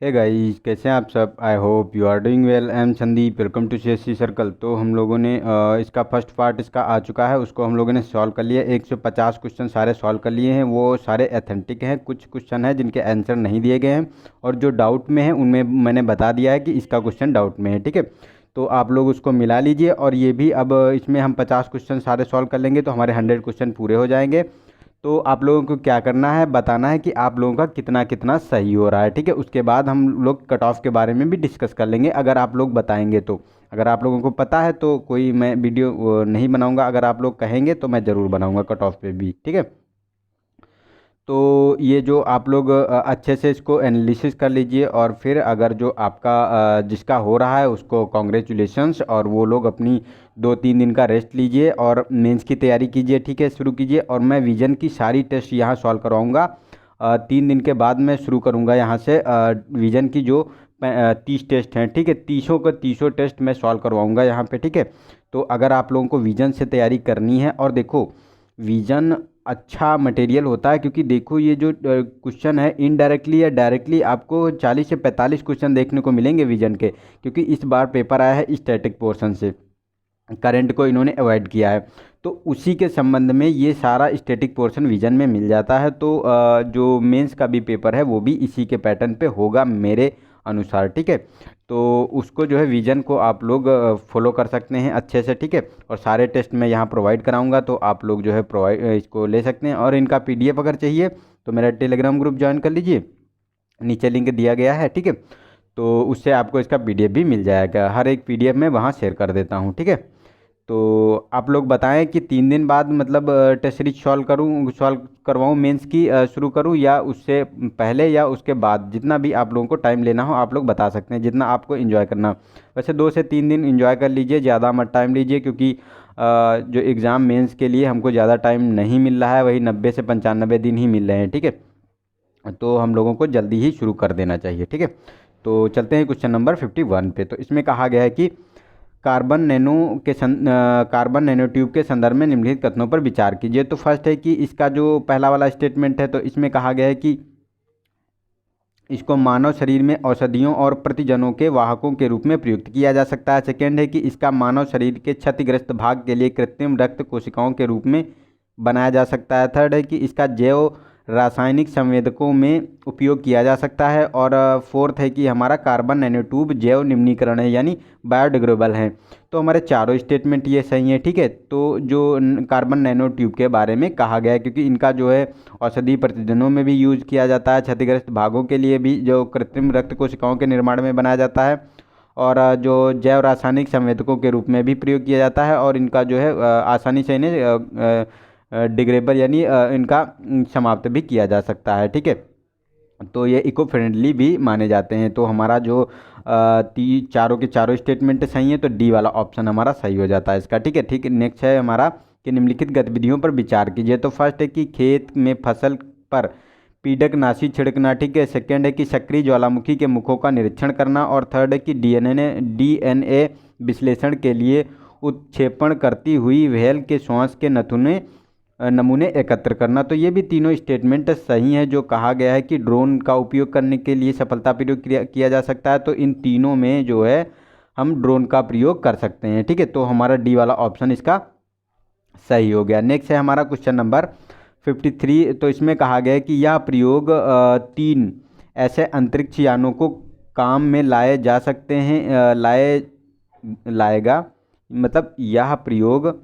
Hey guys, कैसे हैं आप सब। I hope you are doing well. I am Sandeep, welcome to CSC circle. तो हम लोगों ने इसका फर्स्ट पार्ट इसका आ चुका है, उसको हम लोगों ने सॉल्व कर लिया। 150 क्वेश्चन सारे सॉल्व कर लिए हैं। वो सारे एथेंटिक हैं। कुछ क्वेश्चन हैं जिनके आंसर नहीं दिए गए हैं, और जो डाउट में है उनमें मैंने बता दिया है कि इसका क्वेश्चन डाउट में है। ठीक है, तो आप लोग उसको मिला लीजिए। और ये भी अब इसमें हम 50 क्वेश्चन सारे सॉल्व कर लेंगे तो हमारे 100 क्वेश्चन पूरे हो जाएंगे। तो आप लोगों को क्या करना है, बताना है कि आप लोगों का कितना कितना सही हो रहा है। ठीक है, उसके बाद हम लोग कट ऑफ के बारे में भी डिस्कस कर लेंगे, अगर आप लोग बताएंगे तो। अगर आप लोगों को पता है तो कोई मैं वीडियो नहीं बनाऊंगा, अगर आप लोग कहेंगे तो मैं ज़रूर बनाऊंगा कट ऑफ पे भी। ठीक है, तो ये जो आप लोग अच्छे से इसको एनालिसिस कर लीजिए, और फिर अगर जो आपका जिसका हो रहा है उसको कॉन्ग्रेचुलेशंस, और वो लोग अपनी 2-3 दिन का रेस्ट लीजिए और मेंस की तैयारी कीजिए। ठीक है, शुरू कीजिए। और मैं विजन की सारी टेस्ट यहाँ सॉल्व करवाऊँगा। 3 दिन के बाद मैं शुरू करूँगा यहाँ से विजन की जो 30 टेस्ट हैं। ठीक है, 30 टेस्ट मैं सॉल्व करवाऊँगा यहाँ पे। ठीक है, तो अगर आप लोगों को विजन से तैयारी करनी है, और देखो विजन अच्छा मटेरियल होता है, क्योंकि देखो ये जो क्वेश्चन है इनडायरेक्टली या डायरेक्टली आपको 40 से 45 क्वेश्चन देखने को मिलेंगे विजन के, क्योंकि इस बार पेपर आया है स्टैटिक पोर्शन से, करंट को इन्होंने अवॉइड किया है। तो उसी के संबंध में ये सारा स्टैटिक पोर्शन विजन में मिल जाता है। तो जो मेंस का भी पेपर है वो भी इसी के पैटर्न पे होगा मेरे अनुसार। ठीक है, तो उसको जो है विजन को आप लोग फॉलो कर सकते हैं अच्छे से। ठीक है, और सारे टेस्ट मैं यहाँ प्रोवाइड कराऊंगा, तो आप लोग जो है प्रोवाइड इसको ले सकते हैं। और इनका पीडीएफ अगर चाहिए तो मेरा टेलीग्राम ग्रुप ज्वाइन कर लीजिए, नीचे लिंक दिया गया है। ठीक है, तो उससे आपको इसका पीडीएफ भी मिल जाएगा। हर एक पीडीएफ मैं वहाँ शेयर कर देता हूँ। ठीक है, तो आप लोग बताएं कि 3 दिन बाद मतलब टेस्ट सीरीज सॉल्व करवाऊँ मेंस की, शुरू करूँ, या उससे पहले या उसके बाद। जितना भी आप लोगों को टाइम लेना हो आप लोग बता सकते हैं, जितना आपको एंजॉय करना। वैसे 2 से 3 दिन एंजॉय कर लीजिए, ज़्यादा मत टाइम लीजिए, क्योंकि जो एग्ज़ाम मेंस के लिए हमको ज़्यादा टाइम नहीं मिल रहा है, वही 90 से 95 दिन ही मिल रहे हैं। ठीक है, तो हम लोगों को जल्दी ही शुरू कर देना चाहिए। ठीक है, तो चलते हैं क्वेश्चन नंबर 51 पे। तो इसमें कहा गया है कि कार्बन नैनो ट्यूब के संदर्भ में निम्नलिखित कथनों पर विचार कीजिए। तो फर्स्ट है कि इसका जो पहला वाला स्टेटमेंट है, तो इसमें कहा गया है कि इसको मानव शरीर में औषधियों और प्रतिजनों के वाहकों के रूप में प्रयुक्त किया जा सकता है। सेकेंड है कि इसका मानव शरीर के क्षतिग्रस्त भाग के लिए कृत्रिम रक्त कोशिकाओं के रूप में बनाया जा सकता है। थर्ड है कि इसका जैव रासायनिक संवेदकों में उपयोग किया जा सकता है। और फोर्थ है कि हमारा कार्बन नैनोट्यूब जैव निम्नीकरण है, यानी बायोडिग्रेडेबल है। तो हमारे चारों स्टेटमेंट ये सही है। ठीक है, तो जो कार्बन नैनो ट्यूब के बारे में कहा गया है, क्योंकि इनका जो है औषधि प्रतिजनों में भी यूज किया जाता है, क्षतिग्रस्त भागों के लिए भी जो कृत्रिम रक्त कोशिकाओं के निर्माण में बनाया जाता है, और जो जैव रासायनिक संवेदकों के रूप में भी प्रयोग किया जाता है। और इनका जो है आसानी से इन्हें डिग्रेडेबल यानी इनका समाप्त भी किया जा सकता है। ठीक है, तो ये इको फ्रेंडली भी माने जाते हैं। तो हमारा जो चारों के चारों स्टेटमेंट सही है, तो डी वाला ऑप्शन हमारा सही हो जाता है इसका। ठीक है, ठीक। नेक्स्ट है हमारा कि निम्नलिखित गतिविधियों पर विचार कीजिए। तो फर्स्ट है कि खेत में फसल पर पीड़कनाशी छिड़कना। ठीक है, सेकेंड है कि सक्रिय ज्वालामुखी के मुखों का निरीक्षण करना। और थर्ड है कि डीएनए विश्लेषण के लिए उत्क्षेपण करती हुई व्हेल के श्वास के नमूने एकत्र करना। तो ये भी तीनों स्टेटमेंट सही है। जो कहा गया है कि ड्रोन का उपयोग करने के लिए सफलतापूर्वक किया जा सकता है, तो इन तीनों में जो है हम ड्रोन का प्रयोग कर सकते हैं। ठीक है, तो हमारा डी वाला ऑप्शन इसका सही हो गया। नेक्स्ट है हमारा क्वेश्चन नंबर 53। तो इसमें कहा गया है कि यह प्रयोग 3 ऐसे अंतरिक्ष यानों को काम में लाए जा सकते हैं, लाएगा, मतलब यह प्रयोग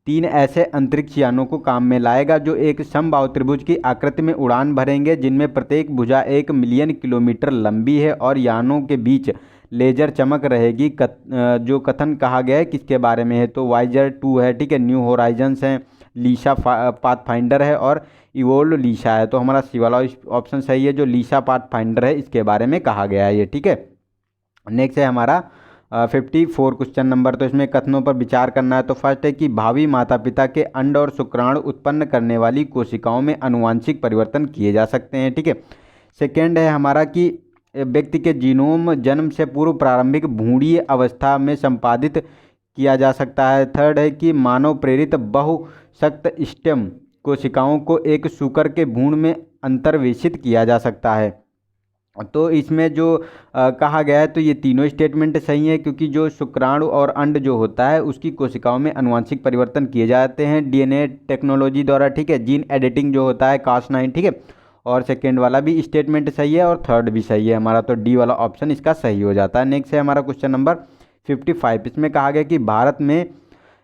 3 ऐसे अंतरिक्ष यानों को काम में लाएगा जो एक समबाहु त्रिभुज की आकृति में उड़ान भरेंगे, जिनमें प्रत्येक भुजा 1 मिलियन किलोमीटर लंबी है, और यानों के बीच लेजर चमक रहेगी। जो कथन कहा गया है किसके बारे में है, तो वाइजर 2 है। ठीक है, न्यू होराइजन्स है, लीसा पाथफाइंडर है, और इवोल्व लीसा है। तो हमारा सी वाला ऑप्शन सही है, जो लीसा पाथफाइंडर है इसके बारे में कहा गया है ये। ठीक है, नेक्स्ट है हमारा 54 क्वेश्चन नंबर। तो इसमें कथनों पर विचार करना है। तो फर्स्ट है कि भावी माता पिता के अंड और शुक्राणु उत्पन्न करने वाली कोशिकाओं में आनुवांशिक परिवर्तन किए जा सकते हैं। ठीक है, सेकेंड है हमारा कि व्यक्ति के जीनोम जन्म से पूर्व प्रारंभिक भ्रूणीय अवस्था में संपादित किया जा सकता है। थर्ड है कि मानव प्रेरित बहुशक्त स्टेम कोशिकाओं को एक सूकर के भ्रूण में अंतर्वेशित किया जा सकता है। तो इसमें जो कहा गया है तो ये तीनों स्टेटमेंट सही है, क्योंकि जो शुक्राणु और अंड जो होता है उसकी कोशिकाओं में आनुवांशिक परिवर्तन किए जाते हैं डीएनए टेक्नोलॉजी द्वारा, ठीक है। जीन एडिटिंग जो होता है Cas9, ठीक है। और सेकेंड वाला भी स्टेटमेंट सही है और थर्ड भी सही है हमारा, तो डी वाला ऑप्शन इसका सही हो जाता है। नेक्स्ट है हमारा क्वेश्चन नंबर 55। इसमें कहा गया कि भारत में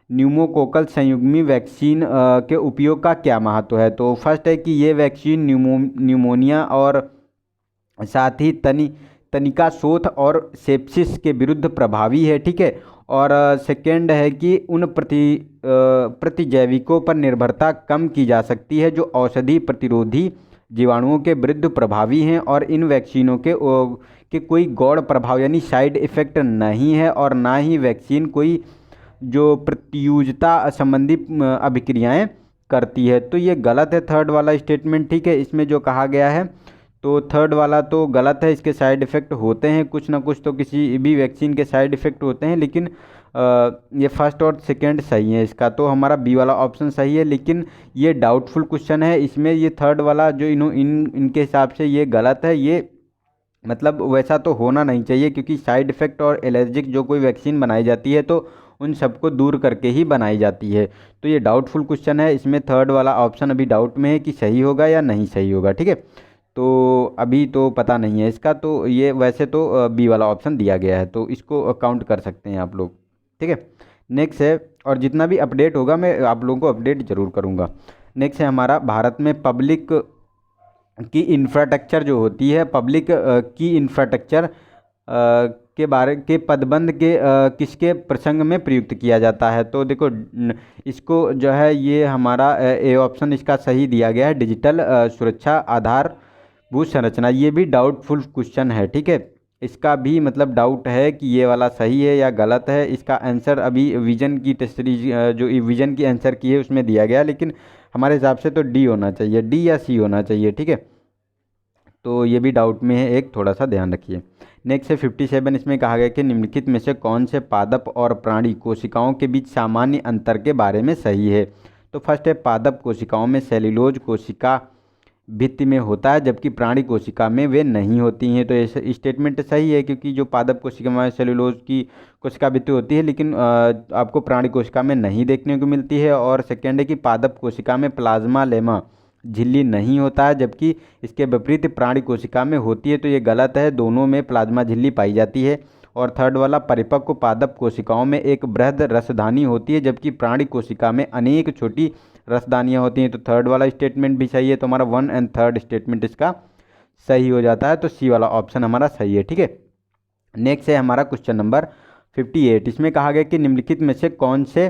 न्यूमोकोकल संयुग्मी वैक्सीन के उपयोग का क्या महत्व है। तो फर्स्ट है कि ये वैक्सीन न्यूमोनिया और साथ ही तनिका शोथ और सेप्सिस के विरुद्ध प्रभावी है, ठीक है। और सेकेंड है कि उन प्रतिजैविकों पर निर्भरता कम की जा सकती है जो औषधि प्रतिरोधी जीवाणुओं के विरुद्ध प्रभावी हैं, और इन वैक्सीनों के कोई गौण प्रभाव यानी साइड इफ़ेक्ट नहीं है, और ना ही वैक्सीन कोई जो प्रत्युजता संबंधी अभिक्रियाएं करती है। तो ये गलत है थर्ड वाला स्टेटमेंट, ठीक है। इसमें जो कहा गया है तो थर्ड वाला तो गलत है, इसके साइड इफ़ेक्ट होते हैं कुछ ना कुछ, तो किसी भी वैक्सीन के साइड इफ़ेक्ट होते हैं, लेकिन ये फर्स्ट और सेकंड सही है इसका, तो हमारा बी वाला ऑप्शन सही है। लेकिन ये डाउटफुल क्वेश्चन है, इसमें ये थर्ड वाला जो इनके हिसाब से ये गलत है, ये मतलब वैसा तो होना नहीं चाहिए, क्योंकि साइड इफ़ेक्ट और एलर्जिक जो कोई वैक्सीन बनाई जाती है तो उन सबको दूर करके ही बनाई जाती है। तो ये डाउटफुल क्वेश्चन है, इसमें थर्ड वाला ऑप्शन अभी डाउट में है कि सही होगा या नहीं सही होगा, ठीक है। तो अभी तो पता नहीं है इसका, तो ये वैसे तो बी वाला ऑप्शन दिया गया है, तो इसको काउंट कर सकते हैं आप लोग, ठीक है। नेक्स्ट है, और जितना भी अपडेट होगा मैं आप लोगों को अपडेट ज़रूर करूँगा। नेक्स्ट है हमारा भारत में पब्लिक की इंफ्रास्ट्रक्चर जो होती है, पब्लिक की इंफ्रास्ट्रक्चर के बारे के पदबंध के किसके प्रसंग में प्रयुक्त किया जाता है। तो देखो इसको जो है ये हमारा ए ऑप्शन इसका सही दिया गया है, डिजिटल सुरक्षा आधारभूत संरचना। ये भी डाउटफुल क्वेश्चन है, ठीक है। इसका भी मतलब डाउट है कि ये वाला सही है या गलत है। इसका आंसर अभी विजन की टेस्ट सीरीज जो विजन की आंसर की है उसमें दिया गया, लेकिन हमारे हिसाब से तो डी होना चाहिए, डी या सी होना चाहिए, ठीक है। तो ये भी डाउट में है, एक थोड़ा सा ध्यान रखिए। नेक्स्ट है 57। इसमें कहा गया कि निम्नलिखित में से कौन से पादप और प्राणी कोशिकाओं के बीच सामान्य अंतर के बारे में सही है। तो फर्स्ट है पादप कोशिकाओं में सेल्यूलोज कोशिका भित्ति में होता है, जबकि प्राणी कोशिका में वे नहीं होती हैं। तो ये स्टेटमेंट सही है, क्योंकि जो पादप कोशिका में सेल्यूलोज की कोशिका भित्ति होती है, लेकिन आपको प्राणी कोशिका में नहीं देखने को मिलती है। और सेकेंड है कि पादप कोशिका में प्लाज्मा लेमा झिल्ली नहीं होता है, जबकि इसके विपरीत प्राणी कोशिका में होती है। तो ये गलत है, दोनों में प्लाज्मा झिल्ली पाई जाती है। और थर्ड वाला परिपक्व पादप कोशिकाओं में एक बृहद रसधानी होती है, जबकि प्राणी कोशिका में अनेक छोटी रसदानियाँ होती हैं। तो थर्ड वाला स्टेटमेंट भी सही है, तो हमारा 1 एंड थर्ड स्टेटमेंट इसका सही हो जाता है, तो सी वाला ऑप्शन हमारा सही है, ठीक है। नेक्स्ट है हमारा क्वेश्चन नंबर 58। इसमें कहा गया कि निम्नलिखित में से कौन से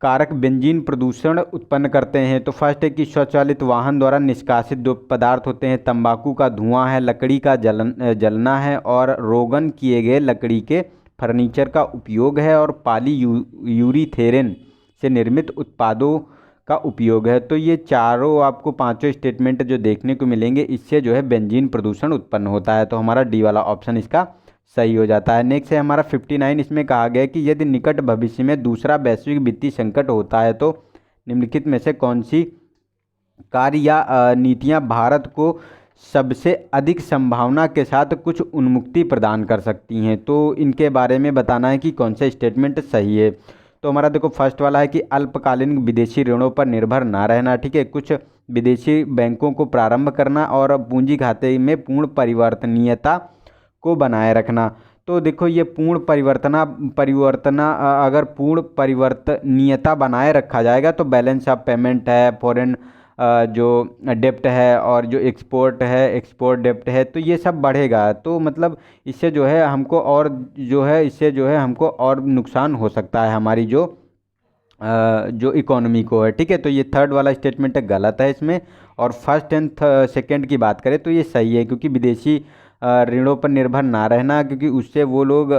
कारक बेंजीन प्रदूषण उत्पन्न करते हैं। तो फर्स्ट है कि स्वचालित वाहन द्वारा निष्कासित जो पदार्थ होते हैं, तंबाकू का धुआं है, लकड़ी का जलना है, और रोगन किए गए लकड़ी के फर्नीचर का उपयोग है, और यूरीथेरेन से निर्मित उत्पादों का उपयोग है। तो ये चारों आपको पांचों स्टेटमेंट जो देखने को मिलेंगे, इससे जो है बेंजीन प्रदूषण उत्पन्न होता है, तो हमारा डी वाला ऑप्शन इसका सही हो जाता है। नेक्स्ट है हमारा 59। इसमें कहा गया है कि यदि निकट भविष्य में दूसरा वैश्विक वित्तीय संकट होता है तो निम्नलिखित में से कौन सी कार्य या नीतियां भारत को सबसे अधिक संभावना के साथ कुछ उन्मुक्ति प्रदान कर सकती हैं। तो इनके बारे में बताना है कि कौन सा स्टेटमेंट सही है। तो हमारा देखो फर्स्ट वाला है कि अल्पकालीन विदेशी ऋणों पर निर्भर ना रहना, ठीक है। कुछ विदेशी बैंकों को प्रारंभ करना, और पूंजी खाते में पूर्ण परिवर्तनीयता को बनाए रखना। तो देखो ये अगर पूर्ण परिवर्तनीयता बनाए रखा जाएगा तो बैलेंस ऑफ पेमेंट है, फॉरेन जो डेप्ट है, और जो एक्सपोर्ट डेप्ट है, तो ये सब बढ़ेगा। तो मतलब इससे जो है हमको और नुकसान हो सकता है हमारी जो इकोनॉमी को है, ठीक है। तो ये थर्ड वाला स्टेटमेंट गलत है इसमें। और फर्स्ट एंड सेकंड की बात करें तो ये सही है, क्योंकि विदेशी ऋणों पर निर्भर ना रहना, क्योंकि उससे वो लोग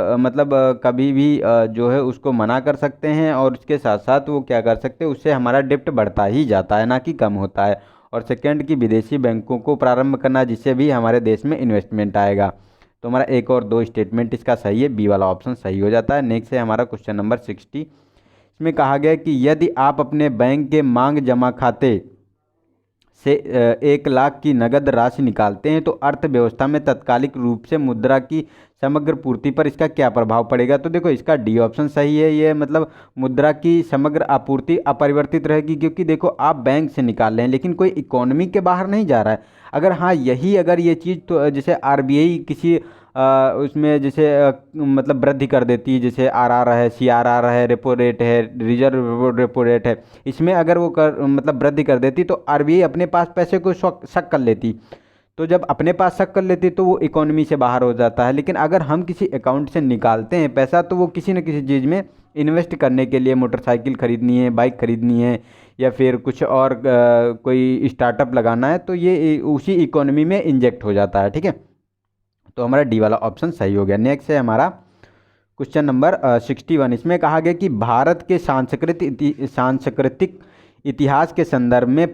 कभी भी जो है उसको मना कर सकते हैं, और उसके साथ साथ वो क्या कर सकते हैं, उससे हमारा डेप्ट बढ़ता ही जाता है, ना कि कम होता है। और सेकंड की विदेशी बैंकों को प्रारंभ करना, जिससे भी हमारे देश में इन्वेस्टमेंट आएगा। तो हमारा एक और दो स्टेटमेंट इसका सही है, बी वाला ऑप्शन सही हो जाता है। नेक्स्ट है हमारा क्वेश्चन नंबर 60। इसमें कहा गया है कि यदि आप अपने बैंक के मांग जमा खाते से 1 लाख की नगद राशि निकालते हैं तो अर्थव्यवस्था में तात्कालिक रूप से मुद्रा की समग्र पूर्ति पर इसका क्या प्रभाव पड़ेगा। तो देखो इसका डी ऑप्शन सही है। ये मतलब मुद्रा की समग्र आपूर्ति अपरिवर्तित रहेगी, क्योंकि देखो आप बैंक से निकाल रहे हैं लेकिन कोई इकोनॉमी के बाहर नहीं जा रहा है। अगर हाँ यही अगर ये चीज़ तो जैसे आरबीआई किसी उसमें जैसे मतलब वृद्धि कर देती है, जैसे आरआर है, सीआरआर है, रेपो रेट है, रिजर्व रेपो रेट है, इसमें अगर वो कर मतलब वृद्धि कर देती तो आरबीआई अपने पास पैसे को शक कर लेती। तो जब अपने पास शक कर लेती तो वो इकोनॉमी से बाहर हो जाता है। लेकिन अगर हम किसी अकाउंट से निकालते हैं पैसा तो वो किसी न किसी चीज़ में इन्वेस्ट करने के लिए, मोटरसाइकिल खरीदनी है, बाइक खरीदनी है, या फिर कुछ और कोई स्टार्टअप लगाना है, तो ये उसी इकोनॉमी में इंजेक्ट हो जाता है। ठीक है, तो हमारा डी वाला ऑप्शन सही हो गया। नेक्स्ट है हमारा क्वेश्चन नंबर 61। इसमें कहा गया कि भारत के सांस्कृतिक इतिहास के संदर्भ में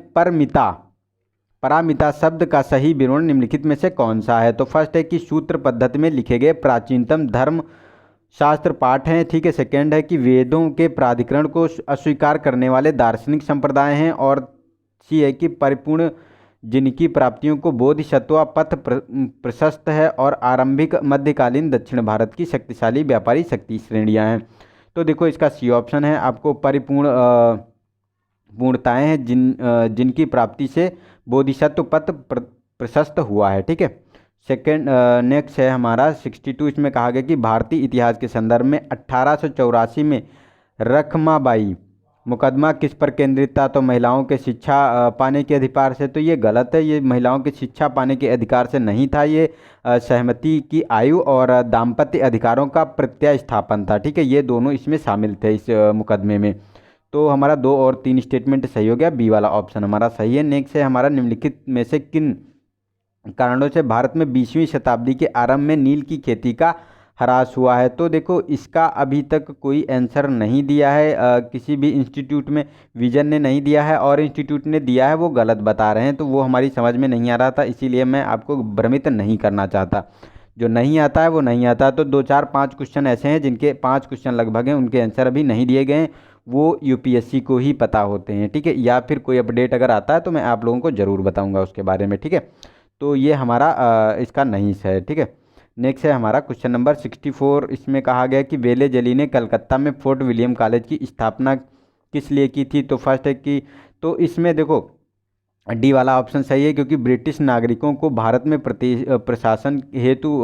परामिता शब्द का सही विवरण निम्नलिखित में से कौन सा है। तो फर्स्ट है कि सूत्र पद्धति में लिखे गए प्राचीनतम धर्म शास्त्र पाठ हैं। ठीक है, सेकेंड है कि वेदों के प्राधिकरण को अस्वीकार करने वाले दार्शनिक संप्रदाय हैं। और सी है कि परिपूर्ण जिनकी प्राप्तियों को बोधिसत्व पथ प्रशस्त है और आरंभिक मध्यकालीन दक्षिण भारत की शक्तिशाली व्यापारी शक्ति श्रेणियाँ हैं। तो देखो इसका सी ऑप्शन है, आपको परिपूर्ण पूर्णताएँ हैं जिनकी प्राप्ति से बोधिसत्व पथ प्रशस्त हुआ है। ठीक है, सेकेंड नेक्स्ट है हमारा 62। इसमें कहा गया कि भारतीय इतिहास के संदर्भ में 1884 में रखमाबाई मुकदमा किस पर केंद्रित था। तो महिलाओं के शिक्षा पाने के अधिकार से। तो ये गलत है, ये महिलाओं की शिक्षा पाने के अधिकार से नहीं था, ये सहमति की आयु और दाम्पत्य अधिकारों का प्रत्यास्थापन था। ठीक है, ये दोनों इसमें शामिल थे इस मुकदमे में। तो हमारा 2 और 3 स्टेटमेंट सही हो गया, बी वाला ऑप्शन हमारा सही है। नेक्स्ट है हमारा निम्नलिखित में से किन कारणों से भारत में 20वीं शताब्दी के आरंभ में नील की खेती का ह्रास हुआ है। तो देखो इसका अभी तक कोई आंसर नहीं दिया है, किसी भी इंस्टीट्यूट में विजन ने नहीं दिया है, और इंस्टीट्यूट ने दिया है वो गलत बता रहे हैं, तो वो हमारी समझ में नहीं आ रहा था, इसीलिए मैं आपको भ्रमित नहीं करना चाहता। जो नहीं आता है वो नहीं आता। तो 2 4 5 क्वेश्चन ऐसे हैं जिनके 5 क्वेश्चन लगभग हैं, उनके आंसर अभी नहीं दिए गए हैं, वो यूपीएससी को ही पता होते हैं। ठीक है, या फिर कोई अपडेट अगर आता है तो मैं आप लोगों को ज़रूर बताऊँगा उसके बारे में। ठीक है, तो ये हमारा इसका नहीं है। ठीक है, नेक्स्ट है हमारा क्वेश्चन नंबर 64। इसमें कहा गया कि वेले जली ने कलकत्ता में फोर्ट विलियम कॉलेज की स्थापना किस लिए की थी। तो फर्स्ट है कि तो इसमें देखो डी वाला ऑप्शन सही है, क्योंकि ब्रिटिश नागरिकों को भारत में प्रशासन हेतु